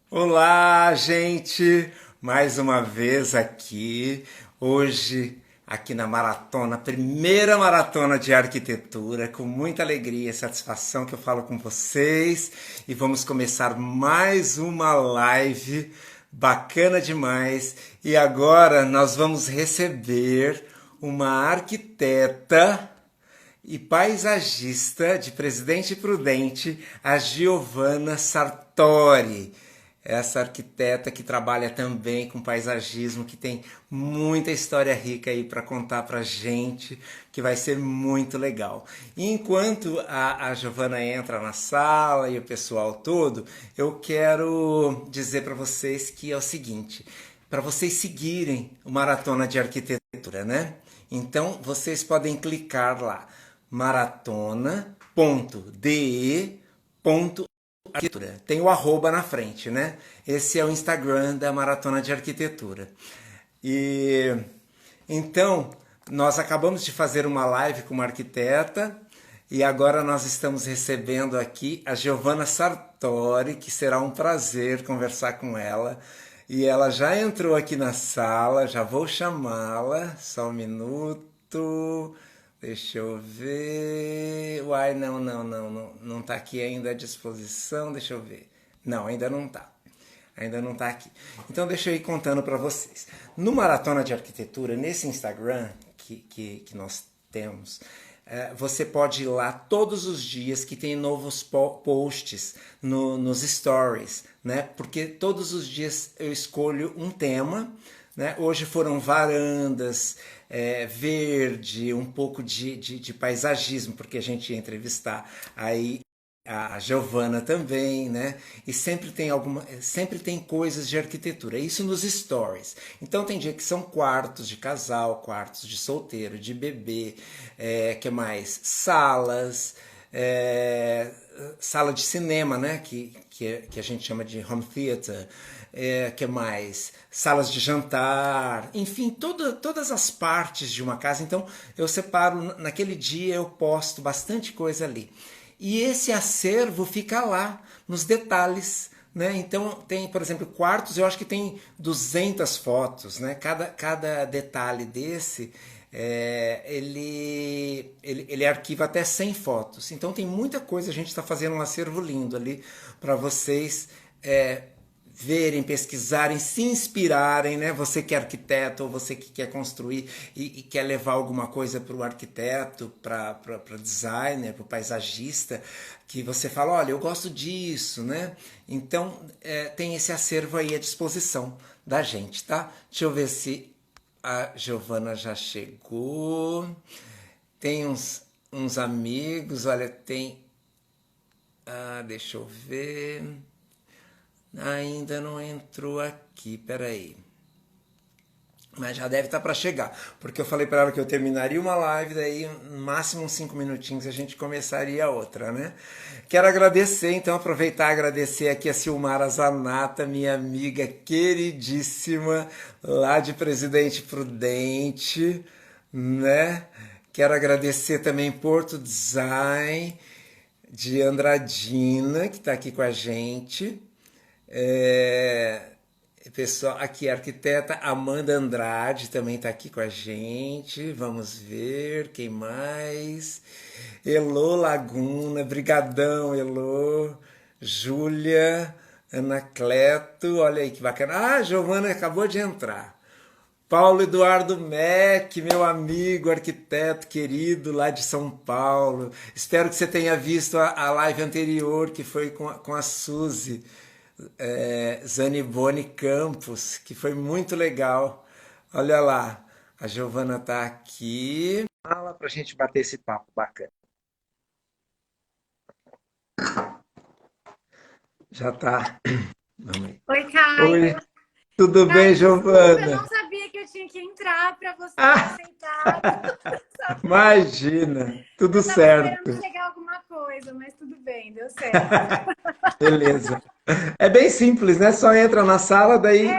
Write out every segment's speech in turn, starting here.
Olá, gente! Mais uma vez aqui, hoje aqui na maratona, primeira maratona de arquitetura, com muita alegria e satisfação que eu falo com vocês e vamos começar mais uma live bacana demais. E agora nós vamos receber uma arquiteta e paisagista de Presidente Prudente, a Giovanna Sartori. Essa arquiteta que trabalha também com paisagismo, que tem muita história rica aí para contar para gente, que vai ser muito legal. E enquanto a Giovanna entra na sala e o pessoal todo, eu quero dizer para vocês que é o seguinte, para vocês seguirem o Maratona de Arquitetura, né? Então vocês podem clicar lá maratona.de.arquitetura. Tem o arroba na frente, né? Esse é o Instagram da Maratona de Arquitetura. E então, nós acabamos de fazer uma live com uma arquiteta e agora nós estamos recebendo aqui a Giovanna Sartori, que será um prazer conversar com ela. E ela já entrou aqui na sala, já vou chamá-la, só um minuto. Deixa eu ver. Uai, não tá aqui ainda à disposição. Deixa eu ver. Não, ainda não tá. Ainda não tá aqui. Então deixa eu ir contando para vocês. No Maratona de Arquitetura, nesse Instagram que nós temos, você pode ir lá todos os dias que tem novos posts nos stories, né? Porque todos os dias eu escolho um tema, né? Hoje foram varandas, verde, um pouco de paisagismo, porque a gente ia entrevistar aí a Giovana também, né? E sempre tem coisas de arquitetura. Isso nos stories. Então tem dia que são quartos de casal, quartos de solteiro, de bebê, que mais? Salas, sala de cinema, né? Que a gente chama de home theater. Que mais? Salas de jantar, enfim, todas as partes de uma casa. Então eu separo, naquele dia eu posto bastante coisa ali. E esse acervo fica lá, nos detalhes, né? Então tem, por exemplo, quartos, eu acho que tem 200 fotos, né? Cada detalhe desse, ele arquiva até 100 fotos. Então tem muita coisa, a gente está fazendo um acervo lindo ali para vocês verem, pesquisarem, se inspirarem, né? Você que é arquiteto ou você que quer construir e quer levar alguma coisa para o arquiteto, para o designer, para o paisagista, que você fala, olha, eu gosto disso, né? Então tem esse acervo aí à disposição da gente, tá? Deixa eu ver se a Giovana já chegou. Tem uns amigos, olha, tem... deixa eu ver... Ainda não entrou aqui, peraí. Mas já deve estar para chegar, porque eu falei para ela que eu terminaria uma live, daí no máximo uns 5 minutinhos a gente começaria outra, né? Quero agradecer, então aproveitar e agradecer aqui a Silmara Zanata, minha amiga queridíssima, lá de Presidente Prudente, né? Quero agradecer também Porto Design, de Andradina, que está aqui com a gente. Pessoal, aqui a arquiteta Amanda Andrade também está aqui com a gente. Vamos ver quem mais. Elô Laguna, brigadão, Elô. Júlia, Anacleto, olha aí que bacana. Ah, Giovana acabou de entrar. Paulo Eduardo Meck, meu amigo, arquiteto querido lá de São Paulo. Espero que você tenha visto a live anterior, que foi com a Suzy. Zanibone Campos, que foi muito legal. Olha lá, a Giovana tá aqui. Fala pra gente bater esse papo bacana. Já tá. Vamos aí. Oi, Caio. Oi, tudo bem, Caio, desculpa, eu não Giovana? sabia que eu tinha que entrar para você ter Ah, aceitado. imagina, tudo Eu estava esperando certo. chegar alguma coisa, mas tudo bem, deu certo. Beleza. É bem simples, né? Só entra na sala, daí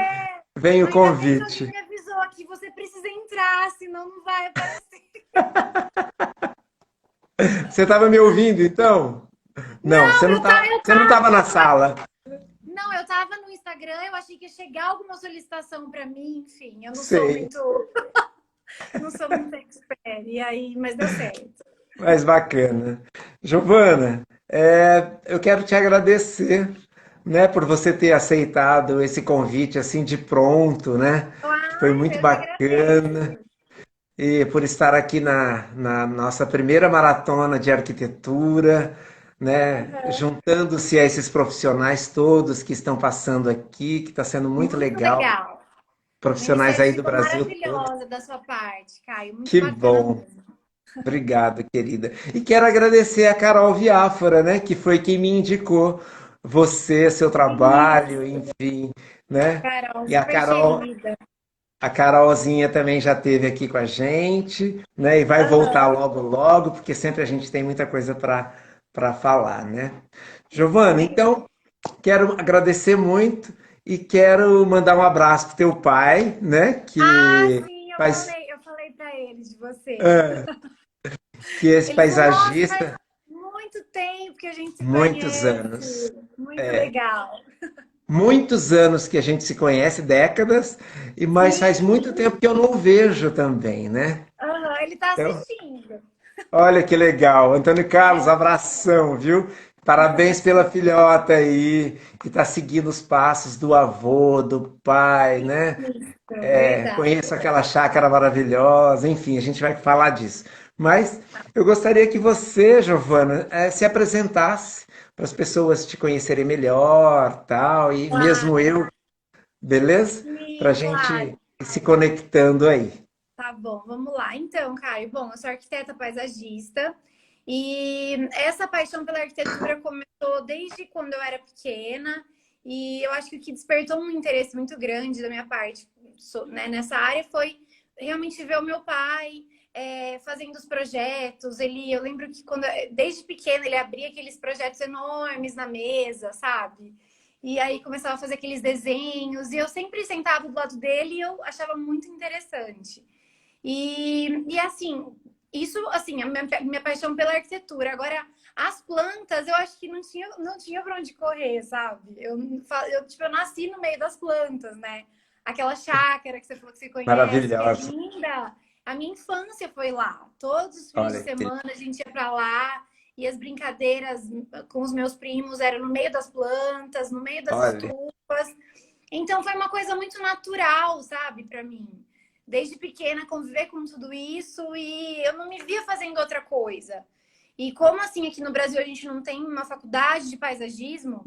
vem o Ainda bem que alguém convite. me avisou aqui, você precisa entrar, senão não vai aparecer. Você estava me ouvindo, então? Não, Não, você não eu estava na tava. sala. Não, eu tava no Instagram, eu achei que ia chegar alguma solicitação para mim, enfim, eu não sou Sei, muito, não sou muito expert, e aí, mas deu certo. mas bacana. Giovana, eu quero te agradecer, né, por você ter aceitado esse convite assim de pronto, né? Foi Ai, muito eu que agradeço. bacana. E por estar aqui na nossa primeira maratona de arquitetura, né, Aham. juntando-se a esses profissionais todos que estão passando aqui, que está sendo muito Muito legal, legal. Uma profissionais aí do iniciativa Brasil todo. maravilhosa da sua parte, Caio. Muito Que bacana bom, mesmo. obrigado, querida. E quero agradecer a Carol Viáfora, né, que foi quem me indicou você, seu trabalho, Isso, enfim, né? Carol, E a super Carol, querida. A Carolzinha também já esteve aqui com a gente, né? E vai voltar Aham. logo, logo, porque sempre a gente tem muita coisa para falar, né? Giovana, então quero agradecer muito e quero mandar um abraço pro teu pai, né? Ah, Que sim, faz eu falei para eles de você. é, que é esse Eles falaram, nossa, faz paisagista, muito tempo que a gente se muitos conhece. anos. Muito legal. Muitos anos que a gente se conhece, décadas, mas faz Sim, muito tempo que eu não vejo também, né? aham, ele tá Então, assistindo. olha que legal. Antônio Carlos, É, abração, viu? Parabéns pela filhota aí, que está seguindo os passos do avô, do pai, né? isso, verdade. Conheço aquela chácara maravilhosa, enfim, a gente vai falar disso. Mas eu gostaria que você, Giovana, se apresentasse para as pessoas te conhecerem melhor, tal, e mesmo Claro, eu, beleza? Para a sim, gente claro. ir se conectando aí. Tá bom, vamos lá. Então, Caio, bom, eu sou arquiteta paisagista e essa paixão pela arquitetura começou desde quando eu era pequena e eu acho que o que despertou um interesse muito grande da minha parte, né, nessa área foi realmente ver o meu pai fazendo os projetos. Eu lembro que desde pequena ele abria aqueles projetos enormes na mesa, sabe? E aí começava a fazer aqueles desenhos e eu sempre sentava do lado dele e eu achava muito interessante. E assim, isso, assim, minha paixão pela arquitetura. Agora, as plantas, eu acho que não tinha para onde correr, sabe? Tipo, eu nasci no meio das plantas, né? Aquela chácara que você falou que você conhece, que é Maravilhosa. linda. A minha infância foi lá. Todos os fins de Olha, semana a gente ia para lá e as brincadeiras com os meus primos eram no meio das plantas, no meio das olha. estufas. Então foi uma coisa muito natural, sabe, para mim. Desde pequena conviver com tudo isso e eu não me via fazendo outra coisa. E como assim aqui no Brasil a gente não tem uma faculdade de paisagismo,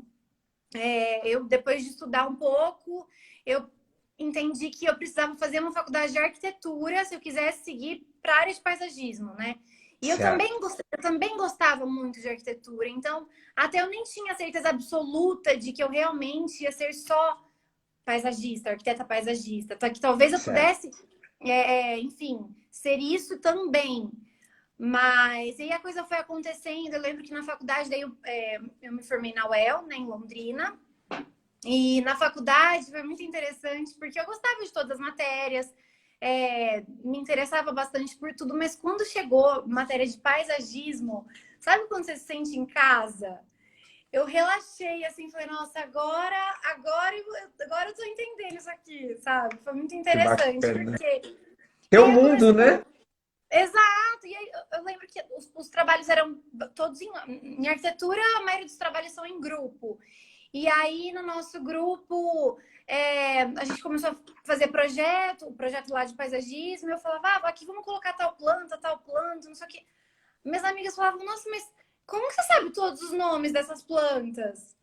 eu depois de estudar um pouco, eu entendi que eu precisava fazer uma faculdade de arquitetura se eu quisesse seguir para a área de paisagismo, né? E Certo. eu também gostava muito de arquitetura, então até eu nem tinha certeza absoluta de que eu realmente ia ser só paisagista, arquiteta paisagista. Que talvez eu Certo. pudesse, enfim, ser isso também. Mas aí a coisa foi acontecendo. Eu lembro que na faculdade, daí eu me formei na UEL, né, em Londrina. E na faculdade foi muito interessante, porque eu gostava de todas as matérias, me interessava bastante por tudo, mas quando chegou matéria de paisagismo, sabe quando você se sente em casa? Eu relaxei, assim, falei, nossa, agora eu tô entendendo isso aqui, sabe? Foi muito Que interessante, bacana. porque... É E o aí eu mundo, comecei... né? Exato! E aí eu lembro que os trabalhos eram todos em arquitetura, a maioria dos trabalhos são em grupo. E aí, no nosso grupo, a gente começou a fazer o projeto lá de paisagismo, e eu falava, aqui vamos colocar tal planta, não sei o quê. Minhas amigas falavam, nossa, mas como que você sabe todos os nomes dessas plantas?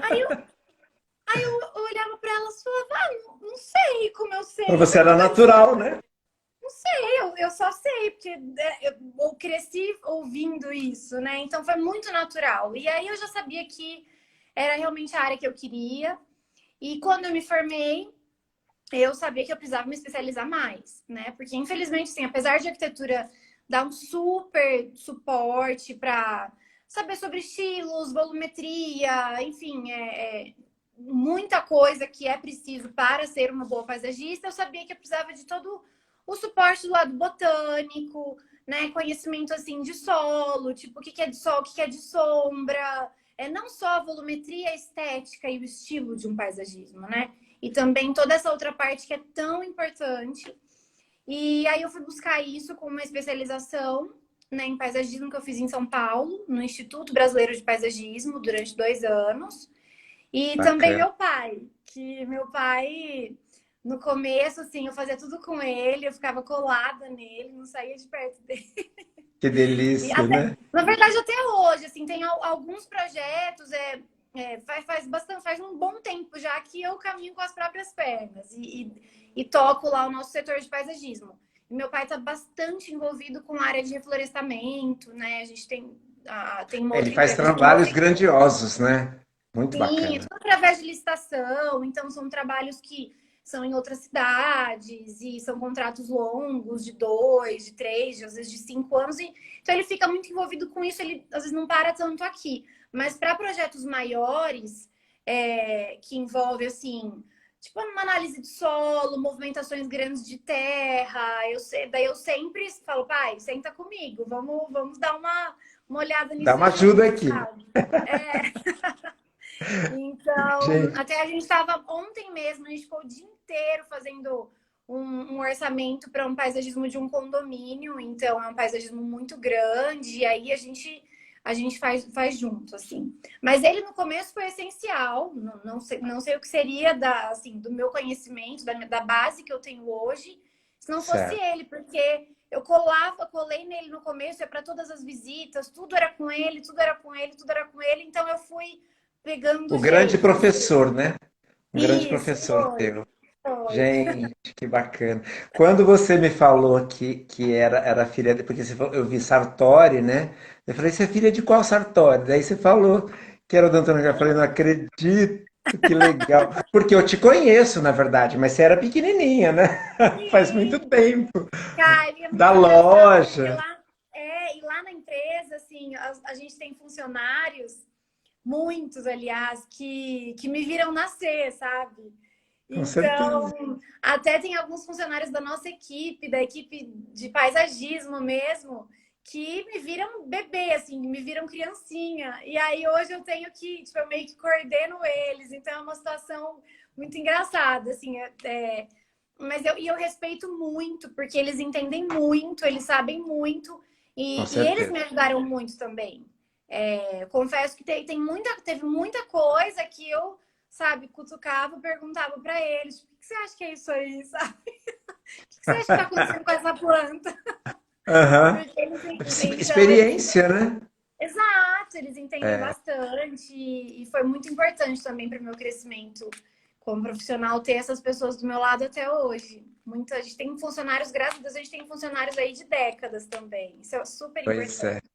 Aí eu olhava para elas e falava, não sei como eu Para sei, você foi era muito natural, né? não sei, eu só sei, porque eu cresci ouvindo isso, né? Então foi muito natural. E aí eu já sabia que era realmente a área que eu queria. E quando eu me formei, eu sabia que eu precisava me especializar mais, né? Porque infelizmente, assim, apesar de arquitetura dar um super suporte para saber sobre estilos, volumetria, enfim, muita coisa que é preciso para ser uma boa paisagista, eu sabia que eu precisava de todo o suporte do lado botânico, né? Conhecimento assim de solo, tipo o que é de sol, o que é de sombra, é não só a volumetria, a estética e o estilo de um paisagismo, né? E também toda essa outra parte que é tão importante. E aí eu fui buscar isso com uma especialização, né, em paisagismo que eu fiz em São Paulo, no Instituto Brasileiro de Paisagismo, durante 2 anos. E também Bacana. meu pai, que meu pai, no começo, assim, eu fazia tudo com ele, eu ficava colada nele, não saía de perto dele. Que E delícia, até, né? na verdade, até hoje, assim, tem alguns projetos, faz bastante, faz um bom tempo já que eu caminho com as próprias pernas e toco lá o nosso setor de paisagismo. E meu pai está bastante envolvido com a área de reflorestamento, né? A gente tem uma Ele outra faz empresa, a gente tem uma trabalhos outra. grandiosos, né? Muito Sim, bacana. tudo através de licitação. Então, são trabalhos que são em outras cidades e são contratos longos, de 2, de 3, às vezes de 5 anos. Então, ele fica muito envolvido com isso. Ele, às vezes, não para tanto aqui. Mas para projetos maiores, que envolve, assim, tipo uma análise de solo, movimentações grandes de terra, daí eu sempre falo, pai, senta comigo, vamos dar uma olhada Dá nisso uma ajuda junto, aqui. sabe? Então, Gente, até a gente estava ontem mesmo, a gente ficou o dia inteiro fazendo um orçamento para um paisagismo de um condomínio. Então, é um paisagismo muito grande, e aí a gente faz junto, assim. Mas ele no começo foi essencial, não sei o que seria assim, do meu conhecimento, da base que eu tenho hoje, se não fosse certo. ele, porque eu colei nele no começo, é para todas as visitas, tudo era com ele, tudo era com ele, tudo era com ele, então eu fui pegando O grande jeito, vamos dizer. professor, né? Um grande Isso, professor teu. foi. Gente, que bacana. Quando você me falou que era filha de, porque você falou, eu vi Sartori, né? Eu falei, você é filha de qual Sartori? Daí você falou que era o do Antônio Gabriel. Eu falei, não acredito, que legal. Porque eu te conheço, na verdade, mas você era pequenininha, né? Faz muito Sim, tempo. cara, e é Da muito engraçado, porque loja. lá na empresa, assim, a gente tem funcionários, muitos, aliás, que me viram nascer, sabe? Com certeza. Então, até tem alguns funcionários da nossa equipe, da equipe de paisagismo mesmo, que me viram bebê, assim, me viram criancinha. E aí hoje eu tenho que, tipo, eu meio que coordeno eles. Então é uma situação muito engraçada, assim. Mas eu respeito muito, porque eles entendem muito, eles sabem muito, Com e eles certeza. me ajudaram muito também. Confesso que teve muita coisa que eu, sabe, cutucava, perguntava para eles, o que você acha que é isso aí, sabe? O que você acha que está acontecendo com essa planta? Aham. Porque então, Experiência, né? exato, eles entendem bastante e foi muito importante também para o meu crescimento como profissional ter essas pessoas do meu lado até hoje. A gente tem funcionários, graças a Deus, a gente tem funcionários aí de décadas também. Isso é super Pois importante.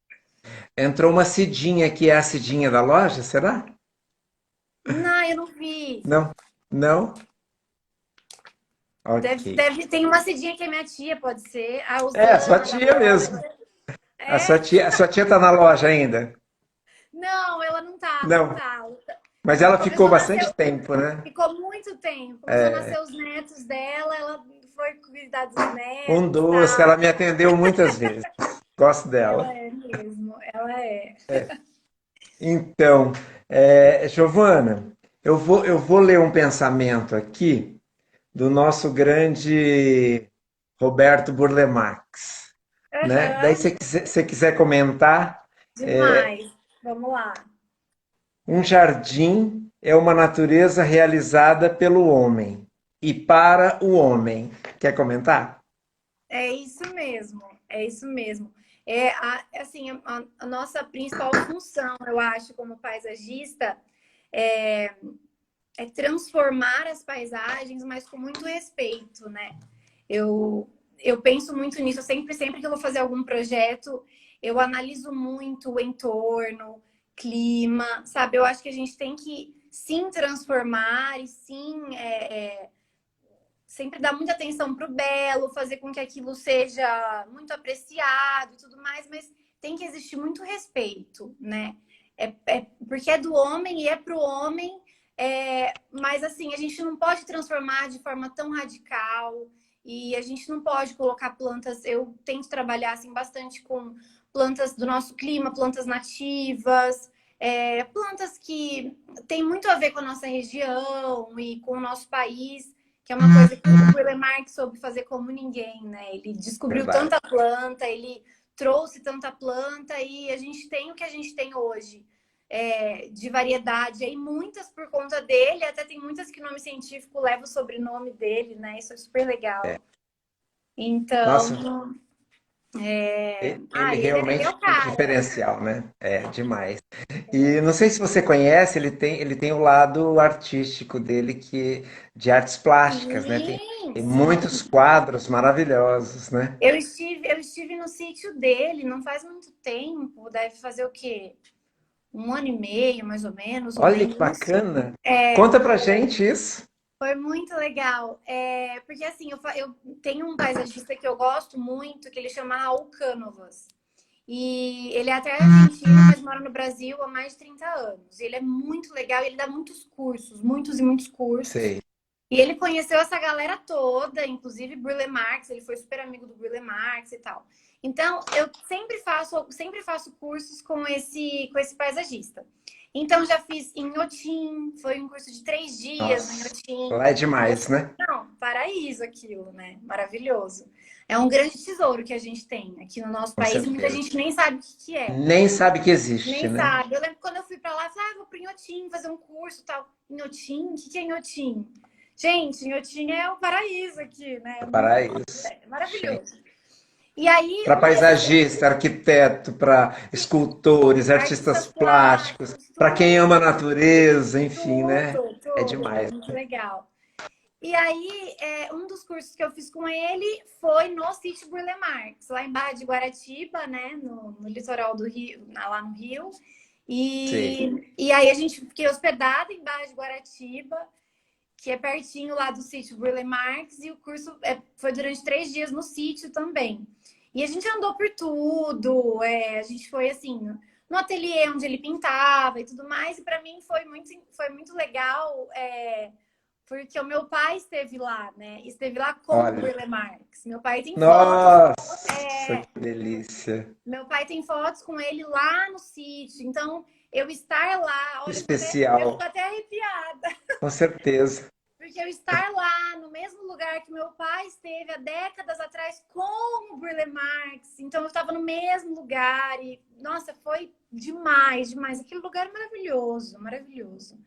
é. Entrou uma Cidinha que é a Cidinha da loja, será? Não, eu não vi. Não? Não? Ok. Tem uma Cidinha que é minha tia, pode ser. A É, a sua Usana da tia mesmo. loja. É? A sua tia tá na loja ainda? Não, ela não tá, não Não. tá. Mas Quando ela ficou começou a bastante nascer, tempo, né? ficou muito tempo. Começou a nascer os netos dela, ela foi cuidar dos Um netos, doce, ela tal. me atendeu muitas vezes. Gosto Ela dela. é mesmo, ela é. Então, Giovana, eu vou ler um pensamento aqui do nosso grande Roberto Burlemax, né? Daí, Aham, se você quiser comentar, demais. Vamos lá. um jardim é uma natureza realizada pelo homem e para o homem. Quer comentar? É isso mesmo, é isso mesmo. Assim, a nossa principal função, eu acho, como paisagista, é, é transformar as paisagens, mas com muito respeito, né? Eu penso muito nisso. Sempre que eu vou fazer algum projeto, eu analiso muito o entorno, clima, sabe? Eu acho que a gente tem que sim transformar e sim sempre dar muita atenção para o belo, fazer com que aquilo seja muito apreciado e tudo mais, mas tem que existir muito respeito, né? Porque é do homem e é para o homem, mas assim, a gente não pode transformar de forma tão radical e a gente não pode colocar plantas. Eu tento trabalhar assim bastante com plantas do nosso clima, plantas nativas. Plantas que têm muito a ver com a nossa região e com o nosso país, que é uma coisa que o Burle Marx soube fazer como ninguém, né? Ele descobriu Verdade. tanta planta, ele trouxe tanta planta e a gente tem o que a gente tem hoje. De variedade, aí muitas por conta dele, até tem muitas que o nome científico leva o sobrenome dele, né? Isso é super legal. É. Nossa, Então, ele ele é realmente o é um cara. diferencial, né? É demais. E não sei se você conhece, ele tem o lado artístico dele, que de artes plásticas, né? Sim, Tem sim. muitos quadros maravilhosos, né? Eu estive no sítio dele não faz muito tempo, deve fazer o quê? Um ano e meio, mais ou menos, um Olha que mês. bacana. Conta pra gente isso. Foi muito legal. Porque assim, eu tenho um paisagista que eu gosto muito, que ele chama Raul Cánovas. E ele é até argentino, mas mora no Brasil há mais de 30 anos. E ele é muito legal, ele dá muitos cursos, muitos e muitos cursos. Sei. E ele conheceu essa galera toda, inclusive Burle Marx, ele foi super amigo do Burle Marx e tal. Então, eu sempre faço cursos com esse paisagista. Então, já fiz em Inhotim, foi um curso de 3 dias no Nossa, Inhotim. lá é demais, né? Não, paraíso aquilo, né? Maravilhoso. É um grande tesouro que a gente tem aqui no nosso Com país e muita certeza. gente nem sabe o que é. Nem sabe que existe, Nem né? sabe. Eu lembro que quando eu fui pra lá, eu falei, vou pro Inhotim fazer um curso e tal. Inhotim? O que é Inhotim? Gente, Inhotim é o paraíso aqui, né? É paraíso. Maravilhoso. E aí, Para paisagista, arquiteto, para escultores, artistas artistas plásticos, plásticos, para quem ama a tudo, natureza, enfim, né? tudo, É tudo. É demais. muito legal. E aí, um dos cursos que eu fiz com ele foi no sítio Burle Marx, lá em Barra de Guaratiba, né? No litoral do Rio, lá no Rio. Sei. E aí a gente fiquei hospedada em Barra de Guaratiba, que é pertinho lá do sítio Burle Marx, e o curso foi durante 3 dias no sítio também. E a gente andou por tudo, a gente foi assim, no ateliê onde ele pintava e tudo mais, e para mim foi muito legal, porque o meu pai esteve lá, né? Esteve lá com o Olha, Burle Marx. Meu pai tem fotos, nossa, que delícia. meu pai tem fotos com ele lá no sítio. Então, eu estar lá, Que olha, eu fico especial, até arrepiada. com certeza. Porque eu estar lá, no mesmo lugar que meu pai esteve há décadas atrás com o Burle Marx. Então, eu estava no mesmo lugar e, nossa, foi demais, demais. Aquele lugar é maravilhoso, maravilhoso.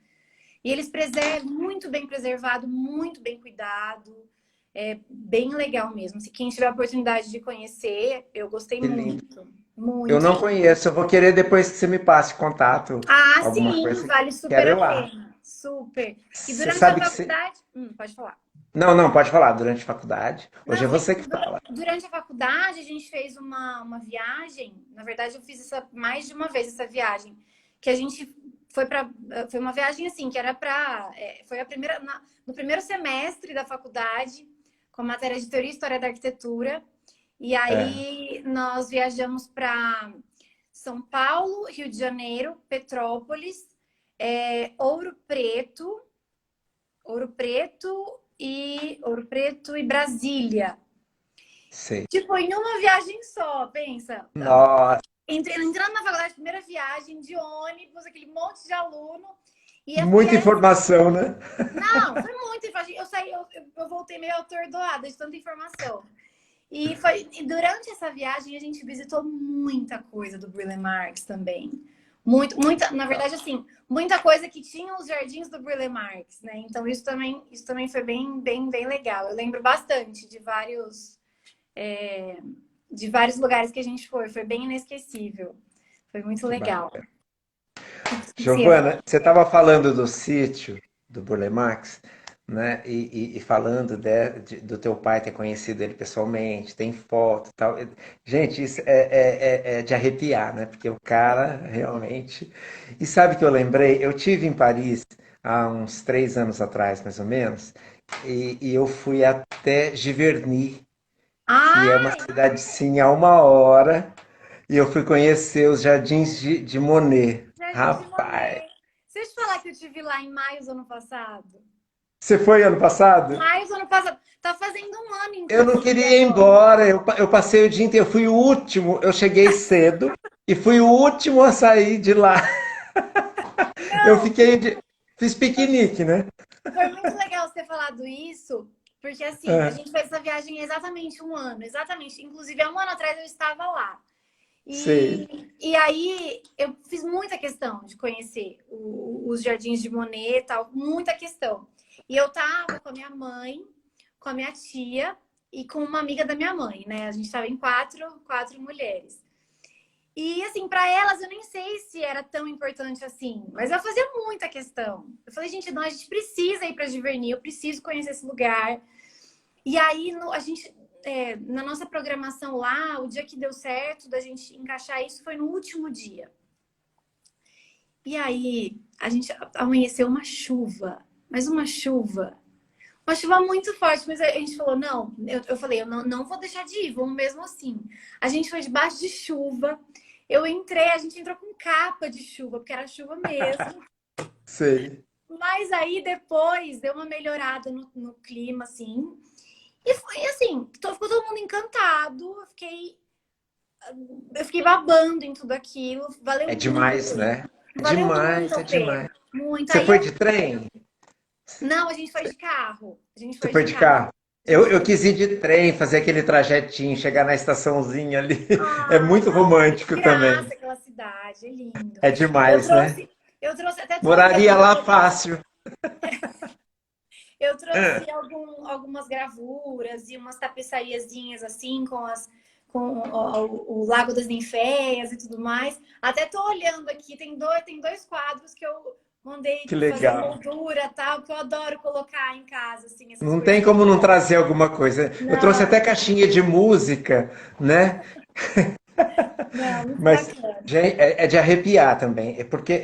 E eles preservam, muito bem preservado, muito bem cuidado. É bem legal mesmo. Se quem tiver a oportunidade de conhecer, eu gostei Que lindo. muito, Eu muito. não conheço, eu vou querer depois que você me passe contato, Ah, alguma sim, coisa. vale super Quero ir a lá. pena. Super. E Você durante a sabe que você. faculdade. Pode falar. Não, não, pode falar, durante a faculdade. Hoje é Não, você que fala. durante a faculdade a gente fez uma viagem. Na verdade, eu fiz mais de uma vez essa viagem. Que a gente foi uma viagem assim, que era para. Foi a primeira. No primeiro semestre da faculdade, com a matéria de Teoria e História da Arquitetura. E É, aí nós viajamos para São Paulo, Rio de Janeiro, Petrópolis, Ouro Preto, Ouro Preto Ouro Preto e Brasília. sei. Tipo, em uma viagem só, pensa. Nossa, Entrando na faculdade, primeira viagem de ônibus, aquele monte de aluno. E muita era assim, informação, né? não, foi muito. Eu saí, eu voltei meio atordoada de tanta informação. E durante essa viagem a gente visitou muita coisa do Burle Marx também. Muita, na verdade, assim, muita coisa que tinha os jardins do Burle Marx, né? Então isso também foi bem, bem, bem legal. Eu lembro bastante de vários lugares que a gente foi bem inesquecível. Foi muito Que legal. bacana. O que você ia Giovana, falar? você estava falando do sítio do Burle Marx, né? E falando do teu pai ter conhecido ele pessoalmente, tem foto e tal. Gente, isso é de arrepiar, né? Porque o cara realmente. E sabe que eu lembrei? Eu tive em Paris há uns 3 anos atrás, mais ou menos, e eu fui até Giverny, que é uma Ai, cidadezinha a 1 hora, e eu fui conhecer os jardins de Monet. Jardim de Rapaz, Monet. Se eu te falar que eu estive lá em maio do ano passado? você foi ano passado? Maio do ano passado. Tá fazendo um ano, Eu não inclusive, queria ir agora. embora, eu passei o dia inteiro, eu fui o último, eu cheguei cedo e fui o último a sair de lá. Eu Não, fiz piquenique, né? foi muito legal você ter falado isso, porque assim, a Ah, gente fez essa viagem há exatamente um ano, exatamente. Inclusive, há um ano atrás eu estava lá. sei. E aí eu fiz muita questão de conhecer os jardins de Monet e tal, muita questão. E eu tava com a minha mãe, com a minha tia e com uma amiga da minha mãe, né? A gente tava em quatro mulheres. E assim, para elas eu nem sei se era tão importante assim, mas eu fazia muita questão. Eu falei, gente, não, a gente precisa ir para Giverny, eu preciso conhecer esse lugar. E aí a gente na nossa programação lá, o dia que deu certo da gente encaixar isso foi no último dia. E aí a gente amanheceu uma chuva, mas uma chuva muito forte, mas a gente falou, não, eu falei, eu não vou deixar de ir, vamos mesmo assim. A gente foi debaixo de chuva, a gente entrou com capa de chuva, porque era chuva mesmo. Sei. Mas aí depois deu uma melhorada no clima, assim. E foi assim, ficou todo mundo encantado. Eu fiquei babando em tudo aquilo. É demais, né? É Valeu muito demais, a é demais. pena. Muito. Você Aí foi de trem? não, a gente foi de carro. A gente Você foi foi de de carro. carro? A gente Eu foi. quis ir de trem, fazer aquele trajetinho, chegar na estaçãozinha ali. É Ai, muito não, tem romântico também. graça aquela cidade, é lindo. É Eu demais, né? trouxe, eu trouxe, até tô Moraria olhando lá aqui, fácil. eu trouxe Ah, algumas gravuras e umas tapeçariazinhas assim com o Lago das Ninféias e tudo mais. Até tô olhando aqui, tem dois quadros que eu mandei que fazer legal. moldura, tal, que eu adoro colocar em casa, assim, essas Não tem coisinhas. como não trazer alguma coisa. Eu trouxe até Não, caixinha de música, né? não, muito Mas, bacana. gente, é de arrepiar também. É porque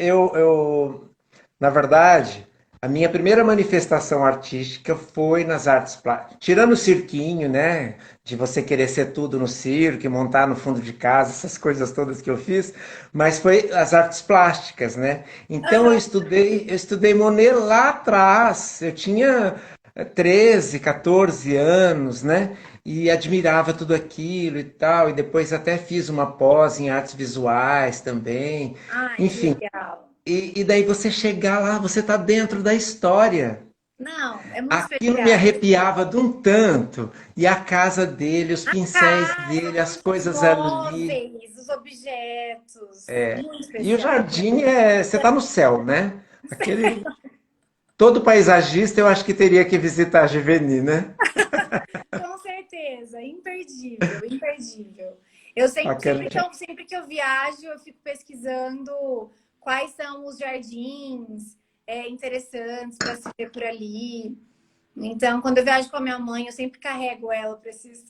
na verdade, a minha primeira manifestação artística foi nas artes plásticas. Tirando o cirquinho, né? De você querer ser tudo no circo, e montar no fundo de casa, essas coisas todas que eu fiz, mas foi as artes plásticas, né? Então eu estudei Monet lá atrás. Eu tinha 13, 14 anos, né? E admirava tudo aquilo e tal, e depois até fiz uma pós em artes visuais também. Ai, que Enfim, legal. e daí você chegar lá, você tá dentro da história. Não, é muito Aquilo me especial. arrepiava de um tanto. E a casa dele, os A pincéis casa, dele, as os coisas ali. móveis, os objetos, muito E o especial. jardim você tá no céu, né? Aquele todo paisagista eu acho que teria que visitar Giverny, né? Com certeza, imperdível, imperdível. Eu sempre, Aquele, sempre que eu viajo, eu fico pesquisando quais são os jardins interessantes para se ver por ali. Então, quando eu viajo com a minha mãe, eu sempre carrego ela para esses,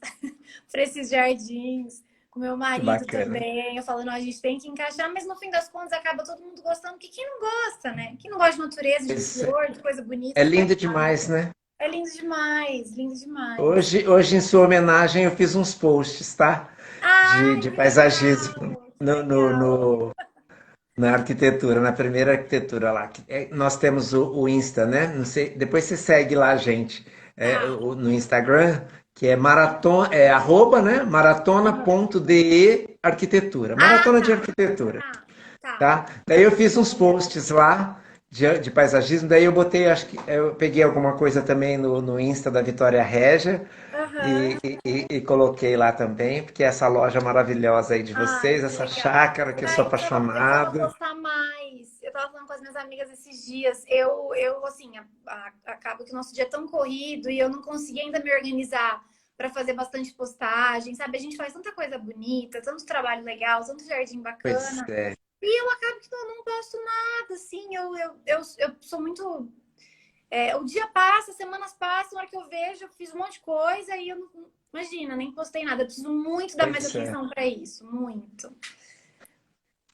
para esses jardins. Com meu que marido bacana. também. Eu falo, não, a gente tem que encaixar, mas no fim das contas acaba todo mundo gostando, porque quem não gosta, né? Quem não gosta de natureza, de Isso flor, de coisa bonita, é de lindo paisagem. demais, né? É lindo demais, lindo demais. Hoje, em sua homenagem, eu fiz uns posts, tá? Ai, De que paisagismo legal, que legal. na arquitetura, na primeira arquitetura lá. Nós temos o Insta, né? Não sei, depois você segue lá a gente Tá. no Instagram, que é maratona, arroba, né? Aham. maratona.de arquitetura. Ah, Maratona de tá. arquitetura. Tá. Tá. Tá? Daí eu fiz uns posts lá de paisagismo, daí eu botei, acho que eu peguei alguma coisa também no Insta da Vitória Régia Aham. e coloquei lá também, porque essa loja maravilhosa aí de Ai, vocês, que essa legal. chácara que eu Ah, sou então eu preciso apaixonado. postar mais. Eu tava falando com as minhas amigas esses dias. Eu assim, acaba que o nosso dia é tão corrido e eu não consegui ainda me organizar para fazer bastante postagem, sabe? A gente faz tanta coisa bonita, tanto trabalho legal, tanto jardim Pois bacana. é, E eu acabo que não posto nada, assim. Eu sou muito. O dia passa, as semanas passam, na hora que eu vejo, eu fiz um monte de coisa e eu não. Imagina, nem postei nada. Eu preciso muito dar mais pois é. atenção para isso, muito.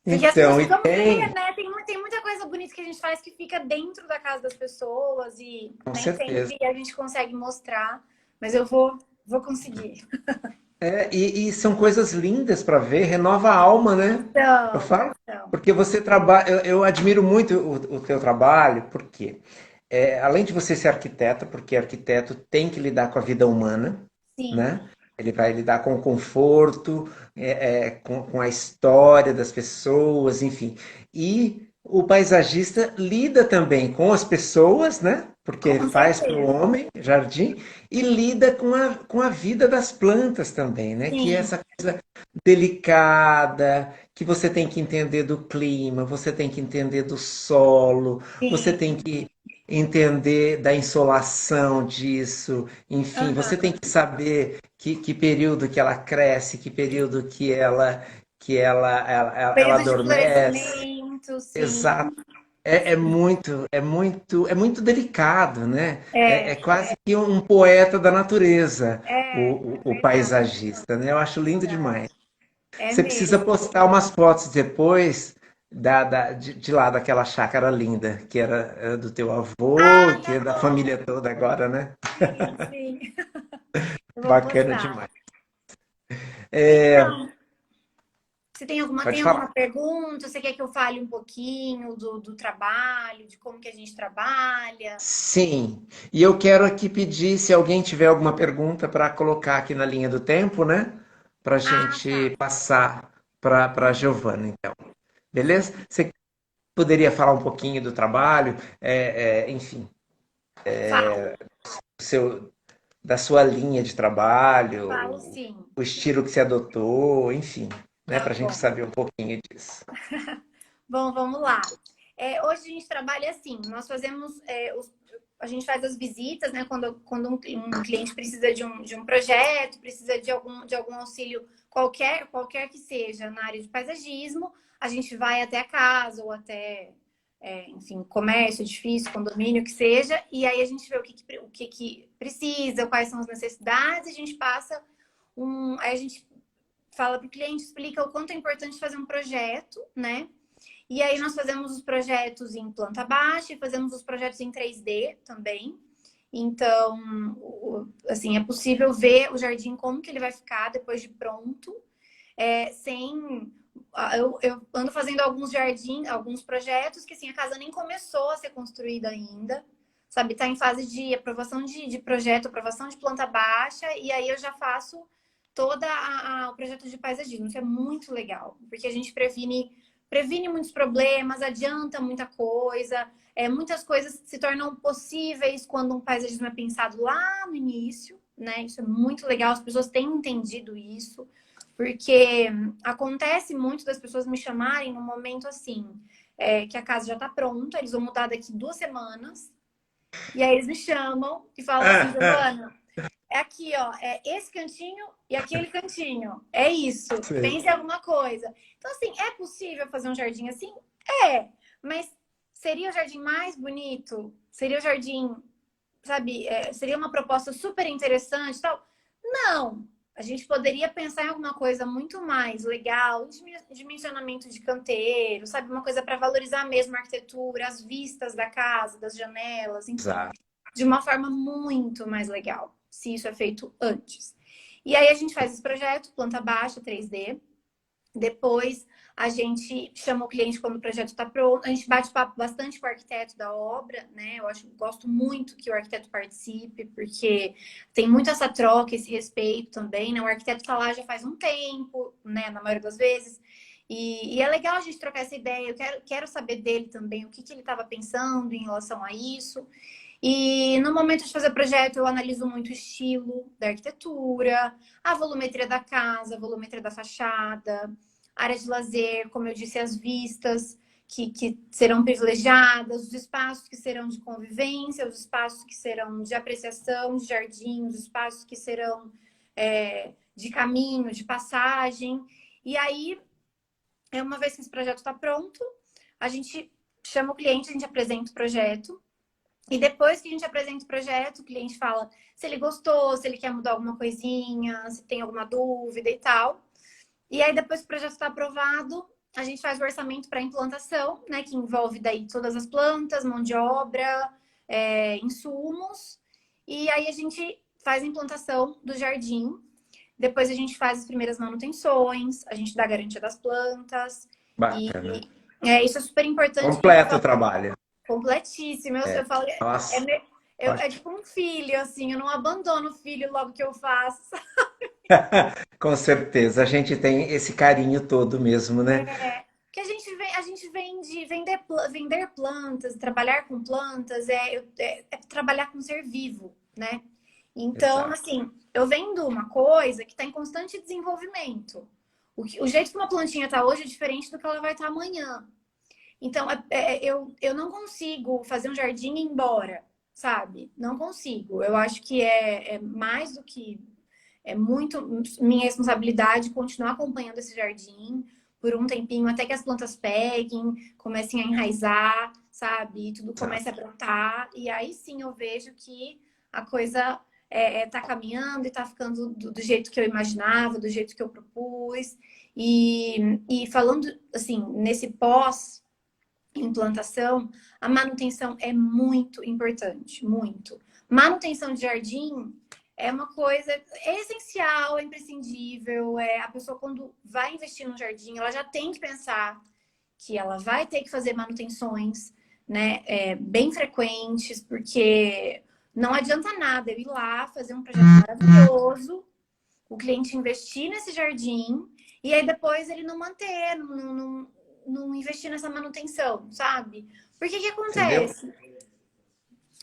Porque as pessoas Então, e precisam ver, tem, né? Tem muita coisa bonita que a gente faz que fica dentro da casa das pessoas e com nem certeza. sempre a gente consegue mostrar, mas eu vou conseguir. E são coisas lindas para ver, renova a alma, né? Eu Então, falo, então. porque você trabalha, eu admiro muito o teu trabalho, porque além de você ser arquiteto, porque arquiteto tem que lidar com a vida humana, Sim, né? Ele vai lidar com o conforto, com a história das pessoas, enfim. E o paisagista lida também com as pessoas, né? Porque Com faz para o certeza. homem jardim e lida com a vida das plantas também, né? Que é Sim, essa coisa delicada, que você tem que entender do clima, você tem que entender do solo, você tem sim. que entender da insolação disso, enfim, você tem Aham. que saber que período que ela cresce, que período ela Período de adormece. florescimento, sim. Exato. É muito delicado, né? É É, quase que um poeta da natureza, é o verdade. paisagista, né? Eu acho lindo demais. É Você precisa mesmo. postar umas fotos depois de lá daquela chácara linda, que era do teu avô, Ah, que tá é da bom. família toda agora, né? Sim, sim. Eu vou Bacana postar. demais. É, Então, você tem alguma, pode tem falar. alguma pergunta? Você quer que eu fale um pouquinho do trabalho, de como que a gente trabalha? Sim, e eu quero aqui pedir, se alguém tiver alguma pergunta para colocar aqui na linha do tempo, né? Para a Ah, tá. gente passar para a Giovana, então. Beleza? Você poderia falar um pouquinho do trabalho, enfim, Falo, seu, da sua linha de trabalho, falo sim. o estilo que você adotou, enfim, né? Tá Para a gente bom. saber um pouquinho disso. Bom, vamos lá. Hoje a gente trabalha assim, nós fazemos, a gente faz as visitas, né? Quando um cliente precisa de um projeto, precisa de algum auxílio qualquer que seja na área de paisagismo, a gente vai até a casa ou até, enfim, comércio, edifício, condomínio, que seja, e aí a gente vê o que precisa, quais são as necessidades, a gente passa aí a gente fala para o cliente, explica o quanto é importante fazer um projeto, né? E aí nós fazemos os projetos em planta baixa e fazemos os projetos em 3D também. Então, assim, é possível ver o jardim como que ele vai ficar depois de pronto, sem... Eu ando fazendo alguns jardins, alguns projetos que assim, a casa nem começou a ser construída ainda, sabe? Tá em fase de aprovação de projeto, aprovação de planta baixa, e aí eu já faço todo o projeto de paisagismo. Isso é muito legal, porque a gente previne muitos problemas, adianta muita coisa, muitas coisas se tornam possíveis quando um paisagismo é pensado lá no início, né? Isso é muito legal, as pessoas têm entendido isso, porque acontece muito das pessoas me chamarem no momento assim, que a casa já está pronta, eles vão mudar daqui 2 semanas, e aí eles me chamam e falam assim, Giovana, é aqui, ó, é esse cantinho e aquele cantinho. É isso. Sei. Pense em alguma coisa. Então, assim, é possível fazer um jardim assim? É. Mas seria o jardim mais bonito? Seria o jardim, sabe? Seria uma proposta super interessante e tal? Não. A gente poderia pensar em alguma coisa muito mais legal, dimensionamento de canteiro, sabe? Uma coisa para valorizar mesmo a arquitetura, as vistas da casa, das janelas, enfim Exato. de uma forma muito mais legal, se isso é feito antes. E aí a gente faz esse projeto, planta baixa, 3D. Depois a gente chama o cliente quando o projeto está pronto. A gente bate papo bastante com o arquiteto da obra, né? Gosto muito que o arquiteto participe, porque tem muito essa troca, esse respeito também, né? O arquiteto está lá já faz um tempo, né? Na maioria das vezes. E é legal a gente trocar essa ideia. Eu quero saber dele também, o que ele estava pensando em relação a isso. E no momento de fazer o projeto, eu analiso muito o estilo da arquitetura, a volumetria da casa, a volumetria da fachada, área de lazer, como eu disse, as vistas que serão privilegiadas, os espaços que serão de convivência, os espaços que serão de apreciação de jardim, os espaços que serão de caminho, de passagem. E aí, uma vez que esse projeto está pronto, a gente chama o cliente, a gente apresenta o projeto. E depois que a gente apresenta o projeto, o cliente fala se ele gostou, se ele quer mudar alguma coisinha, se tem alguma dúvida e tal. E aí, depois que o projeto está aprovado, a gente faz o orçamento para implantação, né? Que envolve daí todas as plantas, mão de obra, insumos. E aí a gente faz a implantação do jardim. Depois a gente faz as primeiras manutenções, a gente dá a garantia das plantas. Bacana. E isso é super importante, porque eu Completo o falo, trabalho. completíssimo. Eu falo, Nossa, é ótimo. tipo um filho, assim, eu não abandono o filho logo que eu faço. Com certeza, a gente tem esse carinho todo mesmo, né? Que a gente vende de vender plantas, trabalhar com plantas, é trabalhar com ser vivo, né? Então, Exato. assim, eu vendo uma coisa que está em constante desenvolvimento. O jeito que uma plantinha está hoje é diferente do que ela vai estar amanhã. Então, eu não consigo fazer um jardim e ir embora, sabe? Não consigo. Eu acho que é mais do que... É muito minha responsabilidade continuar acompanhando esse jardim por um tempinho, até que as plantas peguem, comecem a enraizar, sabe? E tudo comece a Exato. brotar. E aí sim eu vejo que a coisa tá caminhando e tá ficando do jeito que eu imaginava, do jeito que eu propus. E falando, assim, nesse pós-implantação, a manutenção é muito importante, muito. Manutenção de jardim é uma coisa essencial, é imprescindível. A pessoa, quando vai investir no jardim, ela já tem que pensar que ela vai ter que fazer manutenções, né, bem frequentes, porque não adianta nada eu ir lá fazer um projeto maravilhoso, o cliente investir nesse jardim e aí depois ele não manter, não investir nessa manutenção, sabe? Porque que Entendeu? acontece?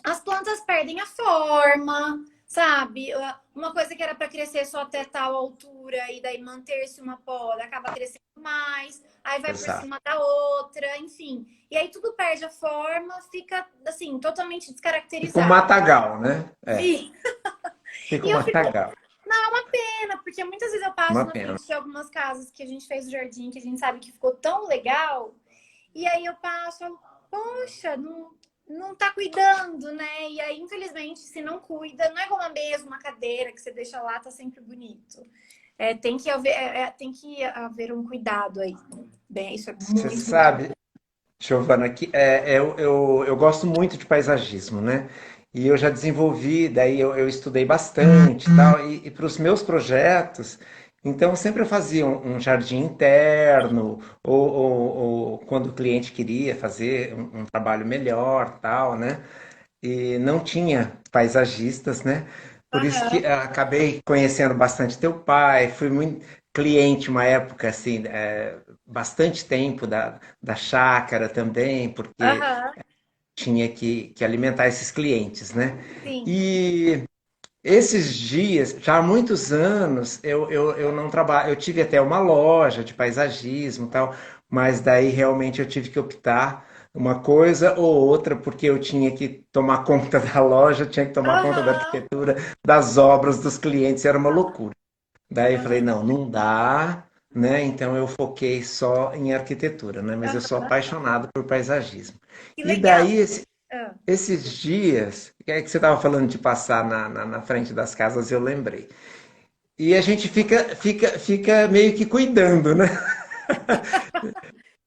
As plantas perdem a forma, sabe? Uma coisa que era para crescer só até tal altura e daí manter-se uma poda acaba crescendo mais, aí vai por Exato. cima da outra, enfim. E aí tudo perde a forma, fica assim, totalmente Fica um descaracterizado. matagal, né? É, E, fica e um eu fico, matagal. não, é uma pena, porque muitas vezes eu passo Uma na pena. frente de algumas casas que a gente fez o jardim, que a gente sabe que ficou tão legal. E aí eu passo, falo, poxa, não tá cuidando, né? E aí, infelizmente, se não cuida, não é como a mesma uma cadeira que você deixa lá, tá sempre bonito. Tem que haver um cuidado aí. Bem, isso é Você muito, muito sabe, Giovana, eu gosto muito de paisagismo, né? E eu já desenvolvi, daí eu estudei bastante e tal, e para os meus projetos, então sempre eu fazia um jardim interno, ou quando o cliente queria fazer um trabalho melhor, tal, né? E não tinha paisagistas, né? Por isso que Aham, acabei conhecendo bastante teu pai, fui muito cliente uma época, assim, bastante tempo da chácara também, porque aham, tinha que alimentar esses clientes, né? sim. E esses dias, já há muitos anos, eu não trabalho, eu tive até uma loja de paisagismo e tal, mas daí realmente eu tive que optar uma coisa ou outra, porque eu tinha que tomar conta da loja, tinha que tomar conta da Aham, arquitetura, das obras, dos clientes, era uma loucura. Daí eu falei, aham, não, não dá, né? Então eu foquei só em arquitetura, né? Mas eu sou aham. apaixonado por paisagismo. Que E legal. daí Ah, esses dias, que é que você estava falando de passar na frente das casas, eu lembrei. E a gente fica meio que cuidando, né?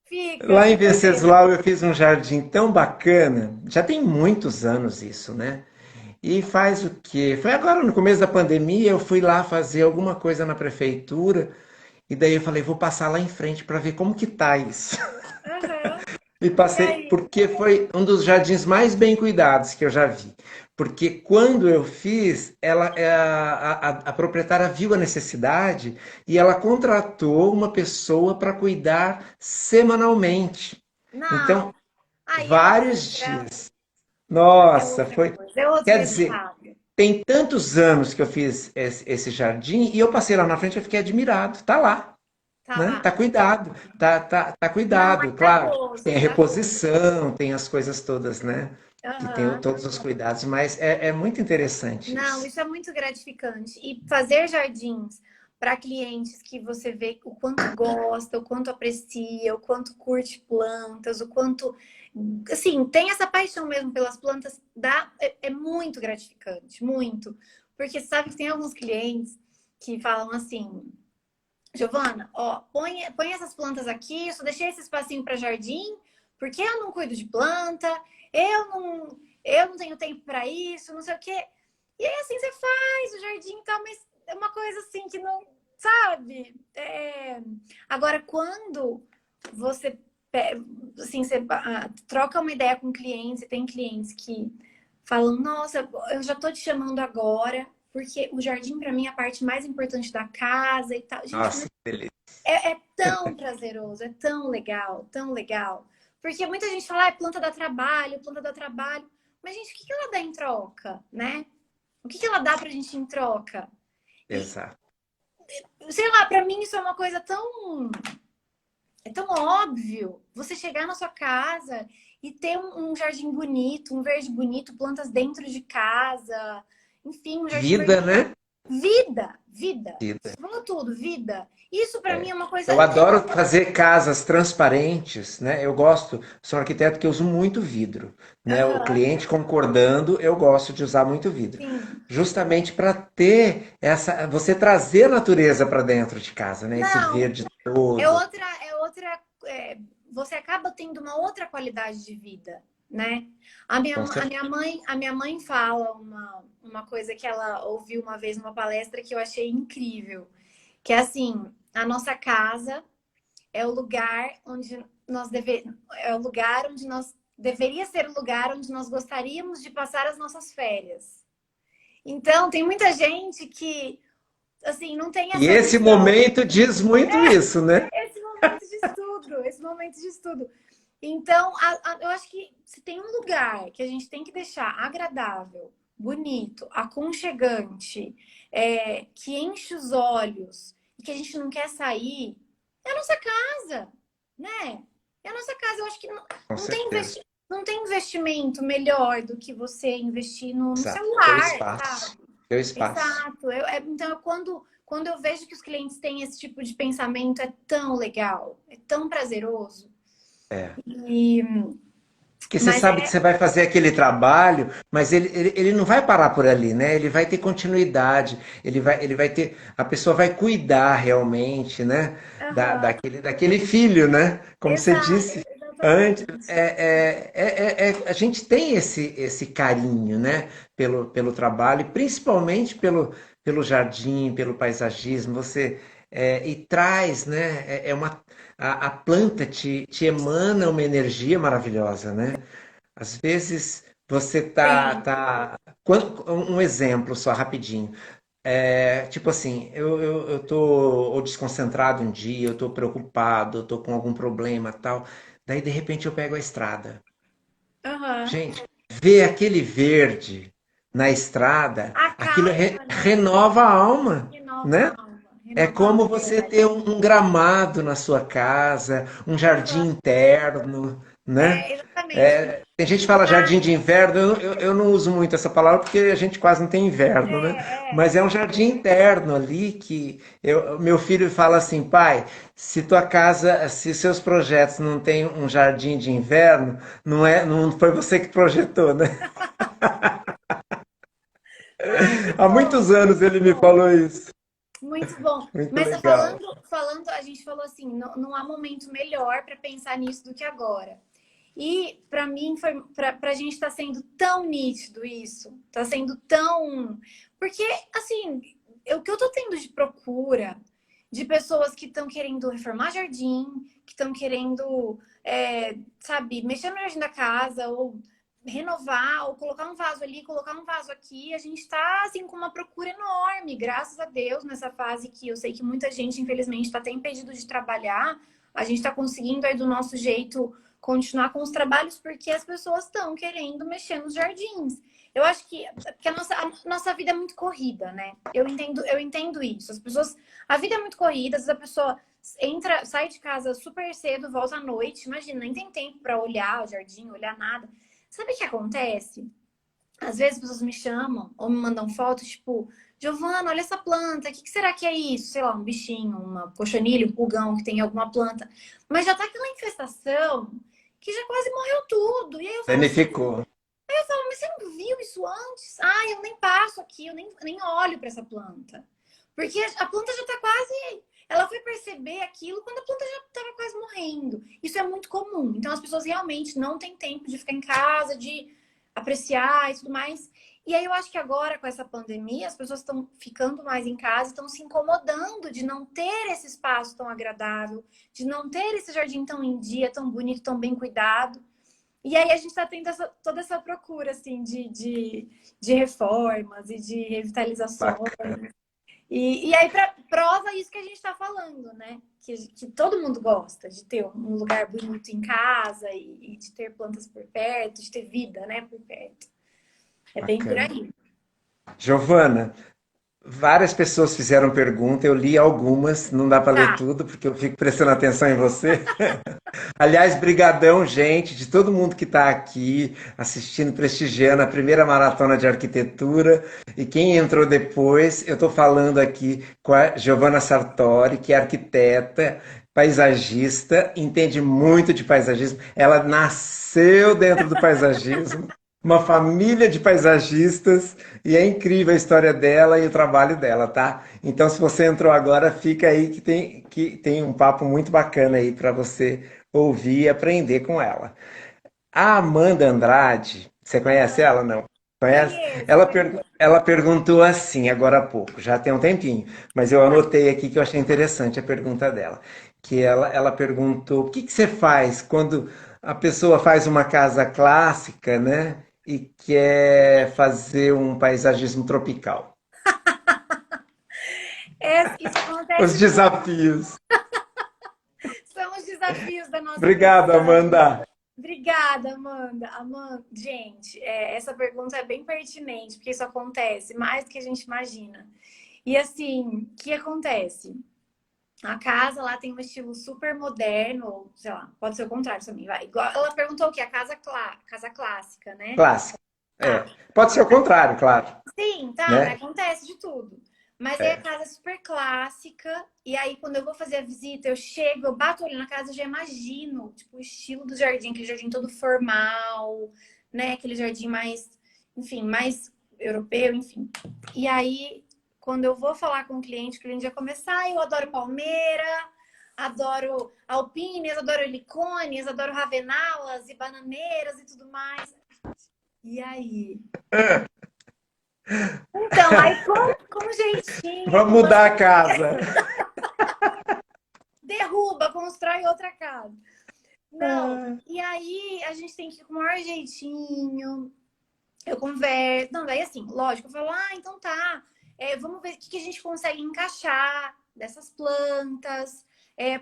fica, Lá em fica mesmo. Venceslau eu fiz um jardim tão bacana, já tem muitos anos isso, né? E faz o quê? Foi agora no começo da pandemia, eu fui lá fazer alguma coisa na prefeitura, e daí eu falei, vou passar lá em frente para ver como que tá isso. Aham. E E passei, aí? porque foi um dos jardins mais bem cuidados que eu já vi. Porque quando eu fiz, a proprietária viu a necessidade e ela contratou uma pessoa para cuidar semanalmente. Não. Então, Aí vários dias. Nossa, foi. é outro Quer dizer, resultado. tem tantos anos que eu fiz esse jardim e eu passei lá na frente e fiquei admirado. Tá lá, Tá né? lá. Tá cuidado, tá Não, cuidado. ainda Claro, gosto, tem a ainda gosto. reposição, tem as coisas todas, né? Que tem Aham. todos os cuidados, mas é muito interessante Não, isso. isso é muito gratificante. E fazer jardins para clientes que você vê o quanto gosta, o quanto aprecia, o quanto curte plantas, o quanto, assim, tem essa paixão mesmo pelas plantas, é muito gratificante, muito. Porque sabe que tem alguns clientes que falam assim, Giovana, ó, põe essas plantas aqui, eu só deixei esse espacinho para jardim, porque eu não cuido de planta, eu não tenho tempo para isso, não sei o quê. E aí assim você faz o jardim e tal, mas é uma coisa assim que não, sabe? Agora, quando você, assim, você troca uma ideia com clientes, e tem clientes que falam, nossa, eu já tô te chamando agora, porque o jardim para mim é a parte mais importante da casa e tal. Gente, Nossa, que delícia. é tão prazeroso, é tão legal, tão legal. Porque muita gente fala, ah, planta dá trabalho, planta dá trabalho. Mas, gente, o que ela dá em troca, né? O que ela dá pra gente em troca? E, Exato. sei lá, pra mim isso é uma coisa é tão óbvio. Você chegar na sua casa e ter um jardim bonito, um verde bonito, plantas dentro de casa, enfim, um jardim verde. Vida, né? Vida. Vida. Você falou tudo, vida. Isso pra mim É. é uma coisa. Eu adoro fazer casas transparentes, né? Eu gosto, sou um arquiteto que uso muito vidro, né? O Aham, cliente concordando, eu gosto de usar muito vidro, sim. justamente para ter essa, você trazer a natureza para dentro de casa, né? Esse Não, verde todo. você acaba tendo uma outra qualidade de vida, né? Com certeza. A minha mãe fala uma coisa que ela ouviu uma vez numa palestra que eu achei incrível, que é assim, a nossa casa é o lugar onde é o lugar onde nós deveria ser o lugar onde nós gostaríamos de passar as nossas férias. Então, tem muita gente que assim, não tem E essa esse visão. momento diz muito isso, né? Esse momento de estudo. Então, eu acho que se tem um lugar que a gente tem que deixar agradável, bonito, aconchegante, que enche os olhos e que a gente não quer sair, é a nossa casa, né? É a nossa casa. Eu acho que Com não tem certeza. não tem investimento melhor do que você investir no Exato. Teu celular, espaço. sabe? Teu espaço. Exato. Então, quando eu vejo que os clientes têm esse tipo de pensamento, é tão legal, é tão prazeroso. É. E, Porque você mas sabe que você vai fazer aquele trabalho, mas ele não vai parar por ali, né? Ele vai ter continuidade, ele vai ter. A pessoa vai cuidar realmente, né? aham, Daquele filho, né? Como você disse antes, exatamente. a gente tem esse carinho, né? Pelo trabalho, e principalmente pelo jardim, pelo paisagismo. E traz, né? A planta te emana uma energia maravilhosa, né? Às vezes você Sim. Um exemplo só, rapidinho. Tipo assim, eu tô ou desconcentrado um dia, eu tô preocupado, eu tô com algum problema tal. Daí, de repente, eu pego a estrada. Aham. Gente, ver aquele verde na estrada, aquilo Acalma, né? renova a alma, Renova né? a alma. É Renova a como alma, é você verdade. ter um gramado na sua casa, um jardim Aham. interno, né? Exatamente. Tem gente que fala Ah, jardim de inverno, eu não uso muito essa palavra porque a gente quase não tem inverno, né? Mas é um jardim interno ali que meu filho fala assim, pai, se seus projetos não têm um jardim de inverno, não foi você que projetou, né? ai, muito Há bom, muitos anos muito ele me bom. falou isso. Muito bom. Muito Mas legal. a gente falou assim, não há momento melhor para pensar nisso do que agora. E para mim para a gente está sendo tão nítido isso, está sendo tão porque assim o que eu tô tendo de procura de pessoas que estão querendo reformar jardim, que estão querendo, sabe, mexer no jardim da casa ou renovar ou colocar um vaso ali, colocar um vaso aqui, a gente está assim com uma procura enorme, graças a Deus nessa fase que eu sei que muita gente infelizmente está até impedido de trabalhar, a gente está conseguindo aí do nosso jeito continuar com os trabalhos porque as pessoas estão querendo mexer nos jardins. Eu acho que a nossa vida é muito corrida, né? Eu entendo isso. As pessoas, a vida é muito corrida, às vezes a pessoa sai de casa super cedo, volta à noite, imagina, nem tem tempo para olhar o jardim, olhar nada. Sabe o que acontece? Às vezes as pessoas me chamam ou me mandam fotos, tipo, Giovana, olha essa planta, o que será que é isso? Sei lá, um bichinho, uma cochonilha, um pulgão que tem alguma planta. Mas já tá aquela infestação que já quase morreu tudo. E aí eu falo assim, Danificou. mas você não viu isso antes? Ah, eu nem passo aqui, eu nem olho para essa planta. Porque a planta já tá quase. Ela foi perceber aquilo quando a planta já estava quase morrendo. Isso é muito comum. Então as pessoas realmente não têm tempo de ficar em casa, de apreciar e tudo mais. E aí eu acho que agora, com essa pandemia, as pessoas estão ficando mais em casa, estão se incomodando de não ter esse espaço tão agradável, de não ter esse jardim tão em dia, tão bonito, tão bem cuidado. E aí a gente está tendo toda essa procura, assim, de reformas e de revitalizações. Bacana. E aí prova isso que a gente está falando, né? Que todo mundo gosta de ter um lugar bonito em casa e de ter plantas por perto, de ter vida, né, por perto. É bem por Bacana. aí. Giovana, várias pessoas fizeram pergunta, eu li algumas, não dá para ler Tá. tudo, porque eu fico prestando atenção em você. Aliás, brigadão, gente, de todo mundo que está aqui assistindo, prestigiando a primeira maratona de arquitetura. E quem entrou depois, eu estou falando aqui com a Giovanna Sartori, que é arquiteta, paisagista, entende muito de paisagismo. Ela nasceu dentro do paisagismo, uma família de paisagistas, e é incrível a história dela e o trabalho dela, tá? Então, se você entrou agora, fica aí que tem um papo muito bacana aí para você ouvir e aprender com ela. A Amanda Andrade, você conhece Ah, ela? Não? Conhece? conheço, Ela, conheço. ela perguntou assim agora há pouco, já tem um tempinho, mas eu Tá. anotei aqui que eu achei interessante a pergunta dela. Que ela perguntou: o que que você faz quando a pessoa faz uma casa clássica, né? E quer fazer um paisagismo tropical? Isso Os acontece muito. desafios. São os desafios da nossa Obrigado, profissão. Amanda. Obrigada, Amanda. Amanda, gente, essa pergunta é bem pertinente, porque isso acontece mais do que a gente imagina. E assim, o que acontece? A casa lá tem um estilo super moderno, ou sei lá, pode ser o contrário também, vai. Igual, ela perguntou o que? A casa clássica, né? Clássico. Tá. É. Pode ser o contrário, claro, Sim, tá, né? mas acontece de tudo. Mas aí a É. casa é super clássica, e aí quando eu vou fazer a visita, eu chego, eu bato o olho na casa, eu já imagino, tipo, o estilo do jardim, aquele jardim todo formal, né? Aquele jardim mais, enfim, mais europeu, enfim. E aí, quando eu vou falar com o cliente já começa, eu adoro palmeira, adoro alpíneas, adoro helicônias, adoro ravenalas e bananeiras e tudo mais. E aí? Então, aí com jeitinho, Vamos com mudar umas... a casa. derruba, constrói outra casa. Não, Ah, e aí a gente tem que ir com o maior jeitinho. Eu converso. Não, daí assim, lógico, eu falo, então tá. Vamos ver o que a gente consegue encaixar dessas plantas.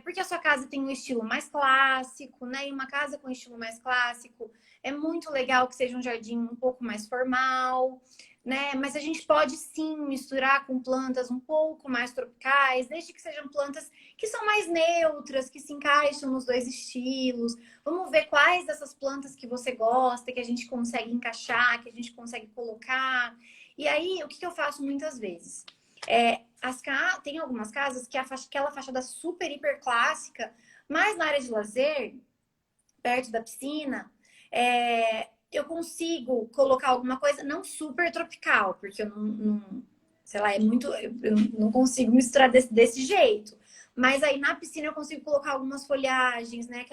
Porque a sua casa tem um estilo mais clássico, né? E uma casa com estilo mais clássico é muito legal que seja um jardim um pouco mais formal, né? Mas a gente pode sim misturar com plantas um pouco mais tropicais, desde que sejam plantas que são mais neutras, que se encaixam nos dois estilos. Vamos ver quais dessas plantas que você gosta, que a gente consegue encaixar, que a gente consegue colocar. E aí, o que eu faço muitas vezes? Tem algumas casas que aquela fachada super, hiper clássica, mas na área de lazer, perto da piscina, eu consigo colocar alguma coisa não super tropical, porque eu não sei lá, eu não consigo misturar desse jeito. Mas aí na piscina eu consigo colocar algumas folhagens, né?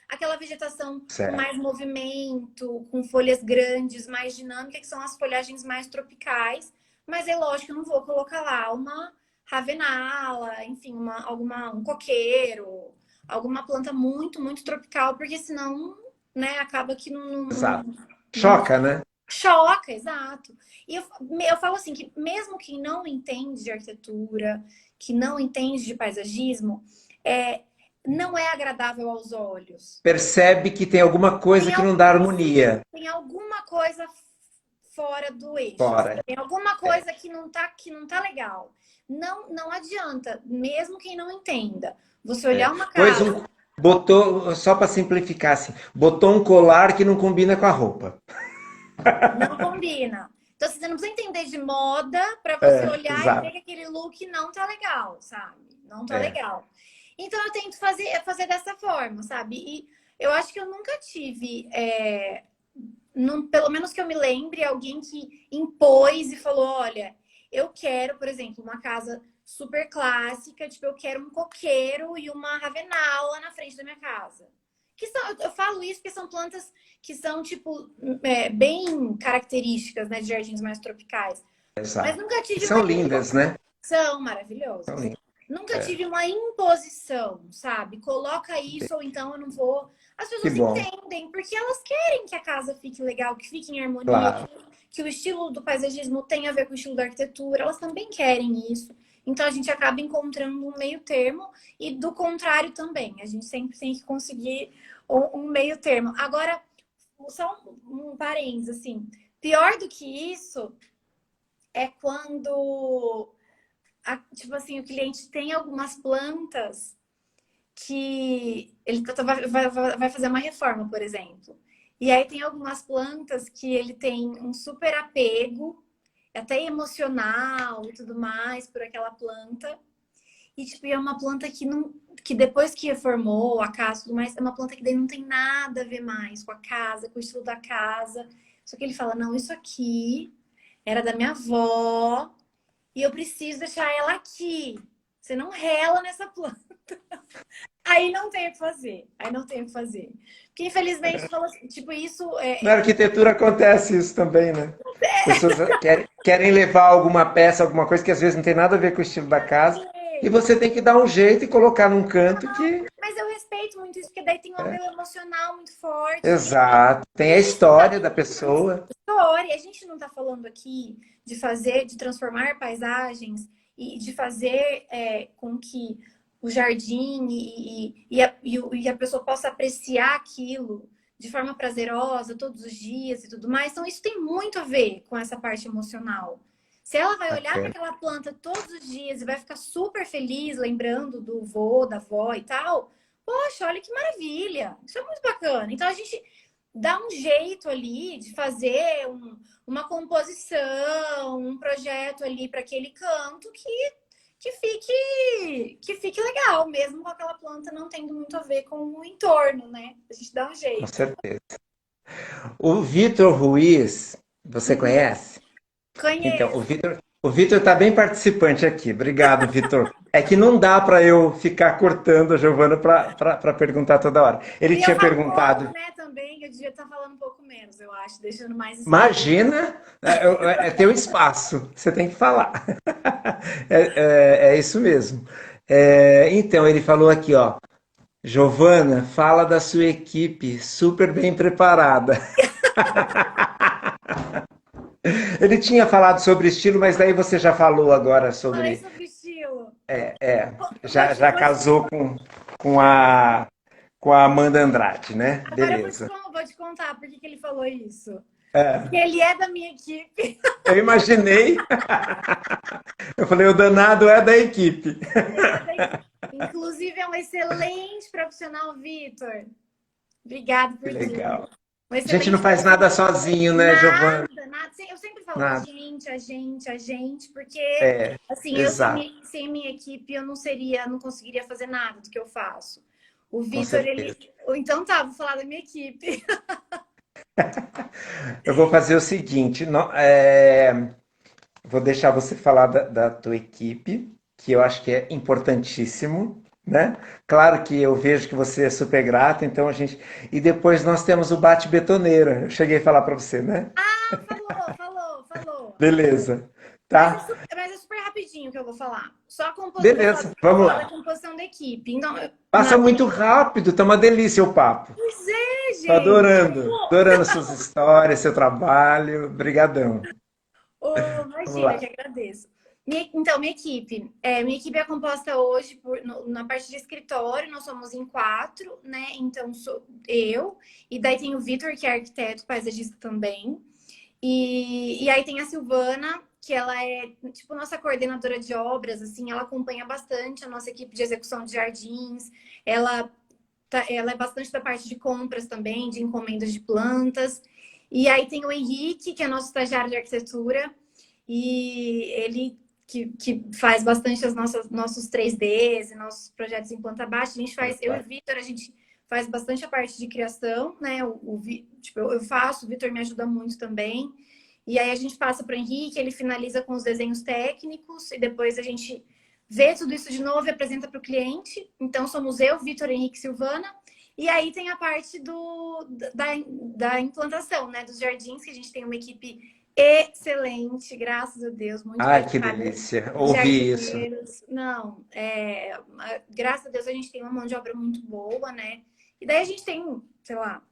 Aquela vegetação com certo. mais movimento, com folhas grandes, mais dinâmica, que são as folhagens mais tropicais. Mas é lógico que eu não vou colocar lá uma ravenala, enfim, um coqueiro, alguma planta muito, muito tropical, porque senão, né, acaba que Exato. não Choca, né? choca, exato. E eu falo assim, que mesmo quem não entende de arquitetura, que não entende de paisagismo, é, não é agradável aos olhos. Percebe que tem alguma coisa Tem que não dá alguma, harmonia tem alguma coisa fora do eixo, assim. fora. Tem alguma É. coisa que não tá legal. Não adianta, mesmo quem não entenda. Você olhar uma Pois casa, botou, só para simplificar assim, botou um colar que não combina com a roupa. não combina. Então, assim, você não precisa entender de moda para você É, olhar e ver exato. que aquele look não tá legal, sabe? Não tá É. legal. Então, eu tento fazer dessa forma, sabe? E eu acho que eu nunca tive, pelo menos que eu me lembre, alguém que impôs e falou: olha, eu quero, por exemplo, uma casa super clássica, tipo, eu quero um coqueiro e uma ravenala na frente da minha casa. Eu falo isso porque são plantas que são, tipo, bem características, né, de jardins mais tropicais. Mas Exato. nunca E tive uma são lindas, né? imposição São maravilhosas. lindas. Nunca É. tive uma imposição, sabe? Coloca isso ou então eu não vou. As Que pessoas bom. entendem, porque elas querem que a casa fique legal, que fique em harmonia, Claro. que o estilo do paisagismo tenha a ver com o estilo da arquitetura. Elas também querem isso. Então a gente acaba encontrando um meio termo e do contrário também. A gente sempre tem que conseguir um meio termo. Agora, só um parênteses, assim. Pior do que isso é quando, tipo assim, o cliente tem algumas plantas que ele vai fazer uma reforma, por exemplo. E aí tem algumas plantas que ele tem um super apego, até emocional e tudo mais, por aquela planta. E, tipo, é uma planta que não, que depois que reformou a casa e tudo mais, é uma planta que daí não tem nada a ver mais com a casa, com o estilo da casa. Só que ele fala, não, isso aqui era da minha avó e eu preciso deixar ela aqui. Você não rela nessa planta. Aí não tem o que fazer. Aí não tem o que fazer. Porque, infelizmente, tipo, isso Na arquitetura acontece isso também, né? As pessoas querem levar alguma peça, alguma coisa que às vezes não tem nada a ver com o estilo da casa, e você tem que dar um jeito e colocar num canto que... Mas eu respeito muito isso, porque daí tem um apelo emocional muito forte. Exato. Tem a história da pessoa. História. A gente não está falando aqui de fazer, de transformar paisagens e de fazer com que o jardim e a pessoa possa apreciar aquilo de forma prazerosa todos os dias e tudo mais. Então, isso tem muito a ver com essa parte emocional. Se ela vai olhar para Bacana. aquela planta todos os dias e vai ficar super feliz, lembrando do vô, da avó e tal, poxa, olha que maravilha! Isso é muito bacana. Então, a gente dá um jeito ali de fazer uma composição, um projeto ali para aquele canto que fique legal, mesmo com aquela planta não tendo muito a ver com o entorno, né? A gente dá um Com jeito. certeza. O Vitor Ruiz, você conhece? Então, Conheço. O Vitor está bem participante aqui. Obrigado, Vitor. É que não dá para eu ficar cortando a Giovana para perguntar toda hora. Ele E eu tinha falo pouco, perguntado. né, também. Eu devia estar falando um pouco menos, eu acho, deixando mais espaço. Imagina, é teu espaço, você tem que falar. É isso mesmo. Então, ele falou aqui, ó. Giovana, fala da sua equipe, super bem preparada. Ele tinha falado sobre estilo, mas daí você já falou agora Falei sobre. sobre estilo. Já casou com a Amanda Andrade, né? Agora Beleza. vou te contar por que ele falou isso. É, Porque ele é da minha equipe. eu imaginei. Eu falei, o danado é da equipe. Ele é da equipe. Inclusive, é um excelente profissional, Vitor. Obrigado Que por tudo. legal. Um A gente não excelente faz profissional. nada sozinho, né, Giovana? Nada. Eu sempre falo Nada. a gente, porque É, assim, eu exato, sem minha equipe, eu não conseguiria fazer nada do que eu faço. O com Vitor, ele. certeza. Então tá, vou falar da minha equipe. Eu vou fazer o seguinte, vou deixar você falar da tua equipe, que eu acho que é importantíssimo, né? Claro que eu vejo que você é super grata, então a gente. E depois nós temos o bate-betoneira. Eu cheguei a falar para você, né? Falou. Beleza, tá? Mas é super rapidinho que eu vou falar. Beleza, Vou vamos falar da lá. composição da equipe. Então, Passa muito rápido, tá uma delícia o papo. pois é, Tô gente. adorando suas histórias, seu trabalho. Obrigadão. Oh, Vamos imagina, eu lá. que agradeço. Minha equipe é composta hoje na parte de escritório, nós somos em quatro, né? Então, sou eu, e daí tem o Vitor, que é arquiteto, paisagista também. E aí tem a Silvana, que ela é, tipo, nossa coordenadora de obras, assim, ela acompanha bastante a nossa equipe de execução de jardins, ela, ela é bastante da parte de compras também, de encomendas de plantas. E aí tem o Henrique, que é nosso estagiário de arquitetura, e ele que faz bastante nossos 3Ds e nossos projetos em planta baixa. A gente faz, eu e o Vitor, a gente faz bastante a parte de criação, né? Tipo, eu faço, o Vitor me ajuda muito também. E aí a gente passa para o Henrique, ele finaliza com os desenhos técnicos e depois a gente vê tudo isso de novo e apresenta para o cliente. Então somos eu, Vitor, Henrique e Silvana. E aí tem a parte da implantação, né? Dos jardins, que a gente tem uma equipe excelente, graças a Deus, muito Ai, que qualificada delícia de ouvir isso. jardineiros. Não, graças a Deus a gente tem uma mão de obra muito boa, né? E daí a gente tem, sei lá,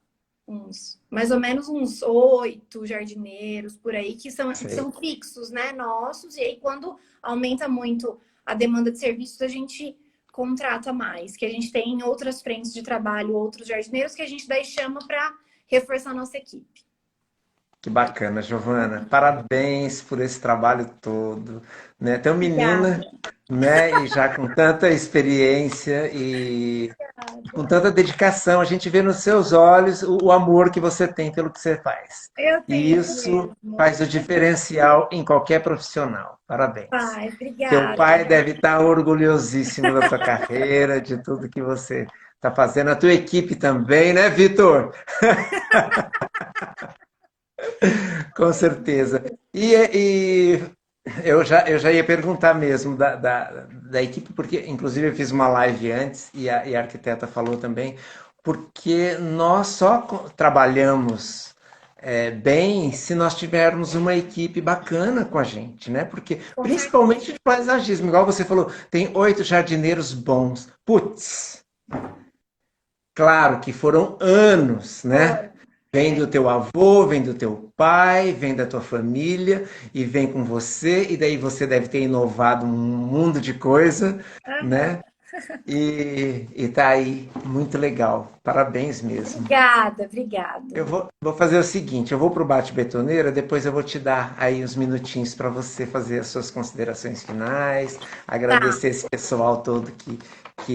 mais ou menos uns 8 jardineiros por aí que são Sei. fixos, né? Nossos. E aí, quando aumenta muito a demanda de serviços, a gente contrata mais, que a gente tem outras frentes de trabalho, outros jardineiros que a gente daí chama para reforçar a nossa equipe. Que bacana, Giovana. Parabéns por esse trabalho todo, né? Tão menina, Obrigada. né? E já com tanta experiência e com tanta dedicação, a gente vê nos seus olhos o amor que você tem pelo que você faz. Eu E tenho isso mesmo. faz o diferencial em qualquer profissional. Parabéns. Pai, Teu obrigada. pai deve estar orgulhosíssimo da tua carreira, de tudo que você está fazendo. A tua equipe também, né, Vitor? Com certeza. E eu já ia perguntar mesmo da equipe, porque inclusive eu fiz uma live antes e a arquiteta falou também, porque nós só trabalhamos bem se nós tivermos uma equipe bacana com a gente, né? Porque Com certeza. principalmente de paisagismo, igual você falou, tem 8 jardineiros bons. Putz, claro que foram anos, né? Foram. Vem do teu avô, vem do teu pai, vem da tua família e vem com você, e daí você deve ter inovado um mundo de coisa, Aham. né? E tá aí, muito legal. Parabéns mesmo. Obrigada, obrigada. Eu vou fazer o seguinte, eu vou pro Bate Betoneira, depois eu vou te dar aí uns minutinhos para você fazer as suas considerações finais, Tá, agradecer esse pessoal todo que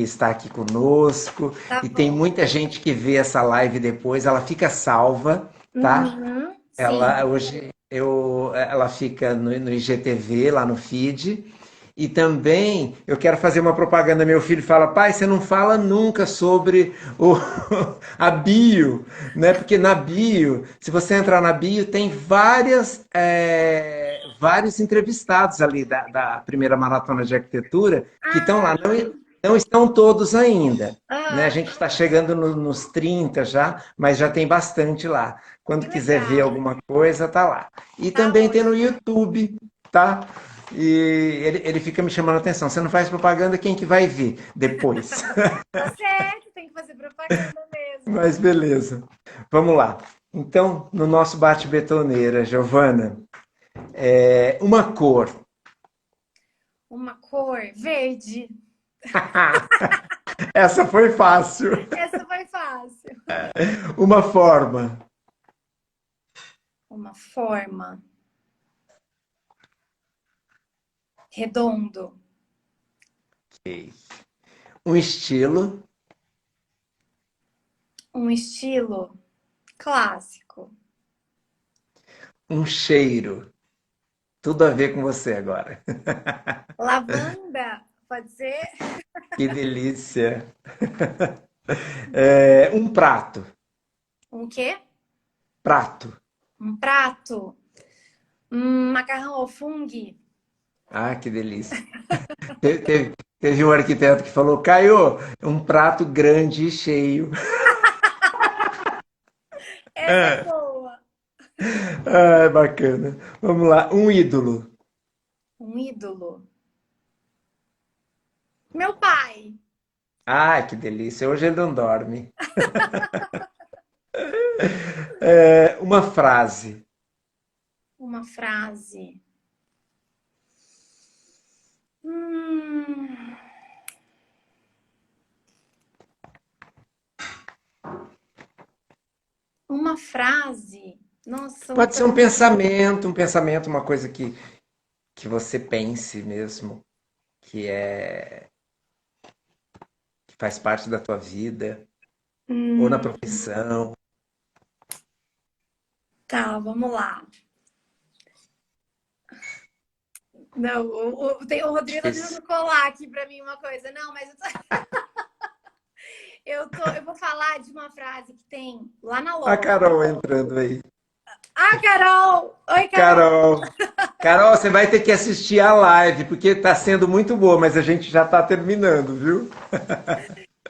está aqui conosco. tá E tem bom. muita gente que vê essa live depois, ela fica salva, tá? Uhum, Ela sim. hoje ela fica no IGTV, lá no feed. E também eu quero fazer uma propaganda. Meu filho fala, pai, você não fala nunca sobre a bio, né? Porque na bio, se você entrar na bio, tem vários entrevistados ali da primeira maratona de arquitetura que estão lá. Ah, Não estão todos ainda, né? A ah, gente está chegando nos 30 já, mas já tem bastante lá. que Quando quiser ver legal. alguma coisa, tá lá. E Tá também tem no ótimo. YouTube, tá? E ele fica me chamando a atenção. Você não faz propaganda, quem que vai ver depois? Tá certo, tem que fazer propaganda mesmo. Mas beleza. Vamos lá. Então, no nosso bate-betoneira, Giovana, uma cor. Uma cor verde. Essa foi fácil. Essa foi fácil. Uma forma. Uma forma redondo. Um estilo. Um estilo clássico. Um cheiro. Tudo a ver com você agora. Lavanda, pode ser? Que delícia. Um prato. Um quê? Prato. Um prato. Macarrão ao fungo. Ah, que delícia. Teve um arquiteto que falou, Caio, um prato grande e cheio. Essa é boa. Ah, bacana. Vamos lá. Um ídolo. Um ídolo. Meu pai. Ah, que delícia. Hoje ele não dorme. Uma frase. Uma frase. Hum, uma frase. Nossa, uma Pode ser pergunta. um pensamento, uma coisa que você pense mesmo, que que faz parte da tua vida, ou na Hum, profissão. tá, vamos lá. Não, o Rodrigo tá Difícil. tentando colar aqui pra mim uma coisa. Não, mas eu vou falar de uma frase que tem lá na A loja. Carol entrando aí. Ah, Carol! Oi, Carol! Carol, Carol, você vai ter que assistir a live, porque está sendo muito boa, mas a gente já está terminando, viu?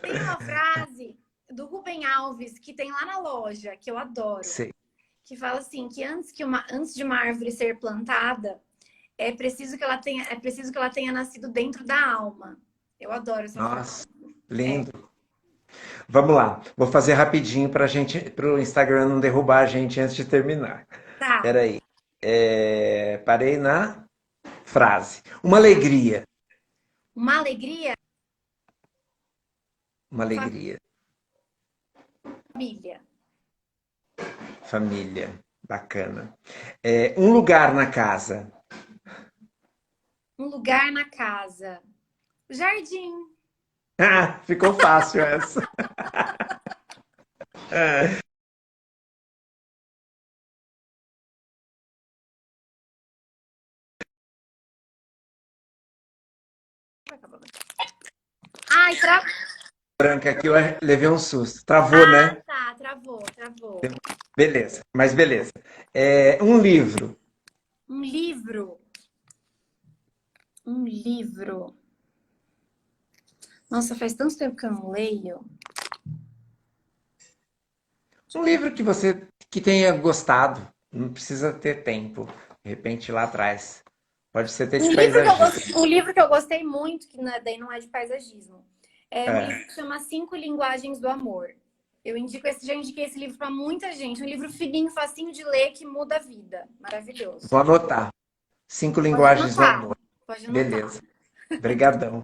Tem uma frase do Rubem Alves que tem lá na loja, que eu adoro, Sei. que fala assim, que antes de uma árvore ser plantada, é preciso que ela tenha nascido dentro da alma. Eu adoro essa frase. Nossa, lindo. Vamos lá, vou fazer rapidinho para o Instagram não derrubar a gente antes de terminar. Tá. Espera aí. Parei na frase. Uma alegria. Uma alegria, Uma alegria. família. Família. Bacana. Um lugar na casa. Um lugar na casa. Jardim. Ah, ficou fácil essa. Ai, Branca aqui eu levei um susto. Travou, né? tá, travou. Beleza, mas beleza. Um livro. Um livro. Um livro. Nossa, faz tanto tempo que eu não leio. Um livro que você que tenha gostado. Não precisa ter tempo. De repente lá atrás. Pode ser até de paisagismo. Um livro que eu gostei muito, que daí não é de paisagismo, é um livro É, que chama Cinco Linguagens do Amor. Eu já indiquei esse livro para muita gente. Um livro fininho, facinho de ler, que muda a vida. Maravilhoso. vou anotar. Cinco Pode linguagens do anotar, amor. pode anotar. Beleza. Obrigadão.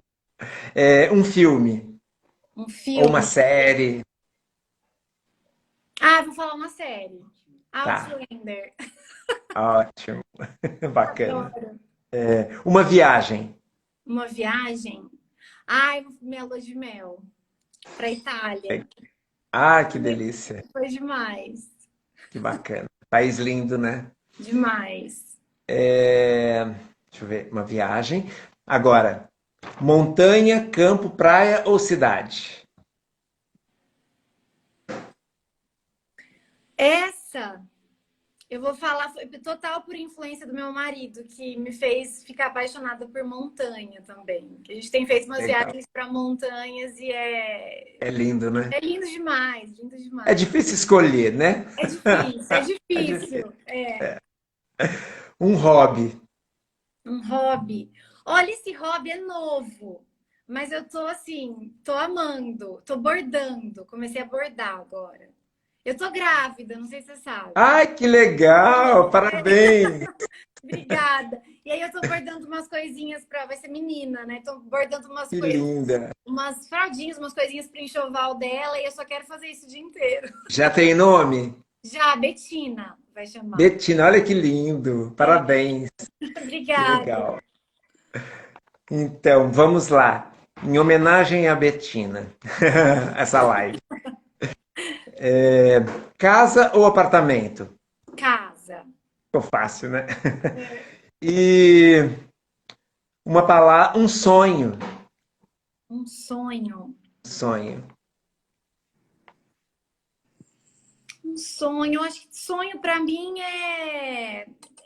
Um filme. Um Ou uma filme. série. Ah, vou falar uma série. Tá. Outlander. Ótimo. Bacana. Adoro. Uma viagem. Uma viagem. Ai, minha lua de mel. Pra Itália. Ah, que delícia. Foi demais. Que bacana. País lindo, né? Demais. Deixa eu ver. Uma viagem. Agora, montanha, campo, praia ou cidade? Essa, eu vou falar, foi total por influência do meu marido, que me fez ficar apaixonada por montanha também. A gente tem feito umas Legal. viagens para montanhas e É lindo, né? é lindo demais, lindo É demais. difícil escolher, né? É difícil, é É difícil. difícil. É Um hobby. um hobby. Olha, esse hobby é novo, mas eu tô assim, tô amando, tô bordando. Comecei a bordar agora. Eu tô grávida, não sei se você sabe. Ai, que legal! Parabéns! Obrigada. E aí eu tô bordando umas coisinhas para, vai ser menina, né? Tô bordando umas Que coisas, linda! umas fraldinhas, umas coisinhas pro enxoval dela e eu só quero fazer isso o dia inteiro. Já tem nome? Já, Betina vai chamar. Betina, olha que lindo! Parabéns! Que Obrigada. legal! Então, vamos lá. Em homenagem à Betina, essa live. Casa ou apartamento? Casa. Ficou fácil, né? E uma palavra, um sonho. Um sonho. Sonho. Um sonho. Eu acho que sonho para mim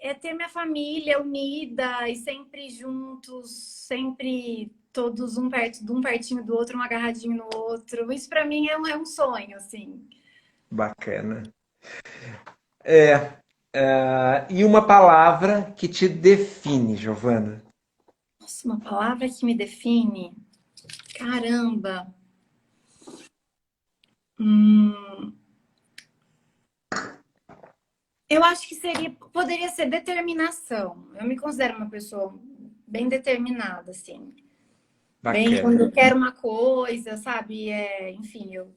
é ter minha família unida e sempre juntos, sempre todos um perto de um pertinho do outro, um agarradinho no outro. Isso para mim é um sonho, assim. Bacana. E uma palavra que te define, Giovana. Nossa, uma palavra que me define. Caramba. Hum, eu acho que poderia ser determinação. Eu me considero uma pessoa bem determinada, assim. Bem, Bacana. quando eu quero uma coisa, sabe? Enfim, eu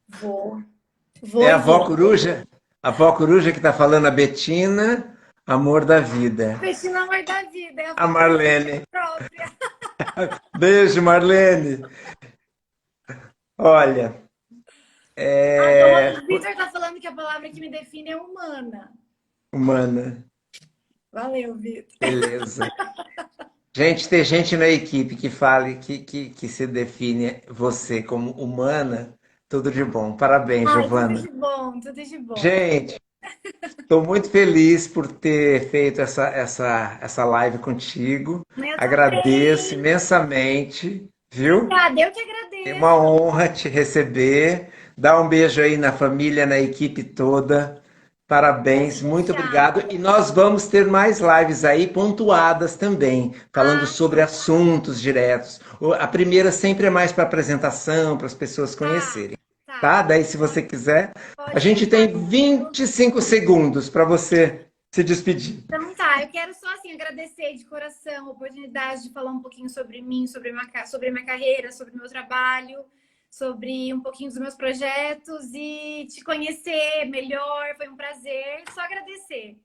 vou, É vou a e avó vou. coruja? A avó coruja que está falando a Betina, amor da vida. Cristina, amor da vida, é a A voz Marlene. própria. Beijo, Marlene. Olha, O Vitor tá falando que a palavra que me define é humana. humana. Valeu, Vitor. Beleza. Gente, tem gente na equipe que fale que se define você como humana. Tudo de bom. Parabéns, Ai, tudo Giovana. de bom, tudo de bom. Gente, estou muito feliz por ter feito essa live contigo. Eu Agradeço também. imensamente, viu? Obrigada, eu que É uma agradeço. honra te receber. Dá um beijo aí na família, na equipe toda. Pode Parabéns, muito deixar. obrigado. E nós vamos ter mais lives aí pontuadas também, falando Ah, sobre assuntos diretos. A primeira sempre é mais para apresentação, para as pessoas tá, conhecerem, tá? tá. Daí, se você quiser, a Pode gente deixar. tem 25 segundos para você se despedir. Então tá, eu quero só assim agradecer de coração a oportunidade de falar um pouquinho sobre mim, sobre a minha carreira, sobre o meu trabalho, sobre um pouquinho dos meus projetos e te conhecer melhor. Foi um prazer. Só agradecer.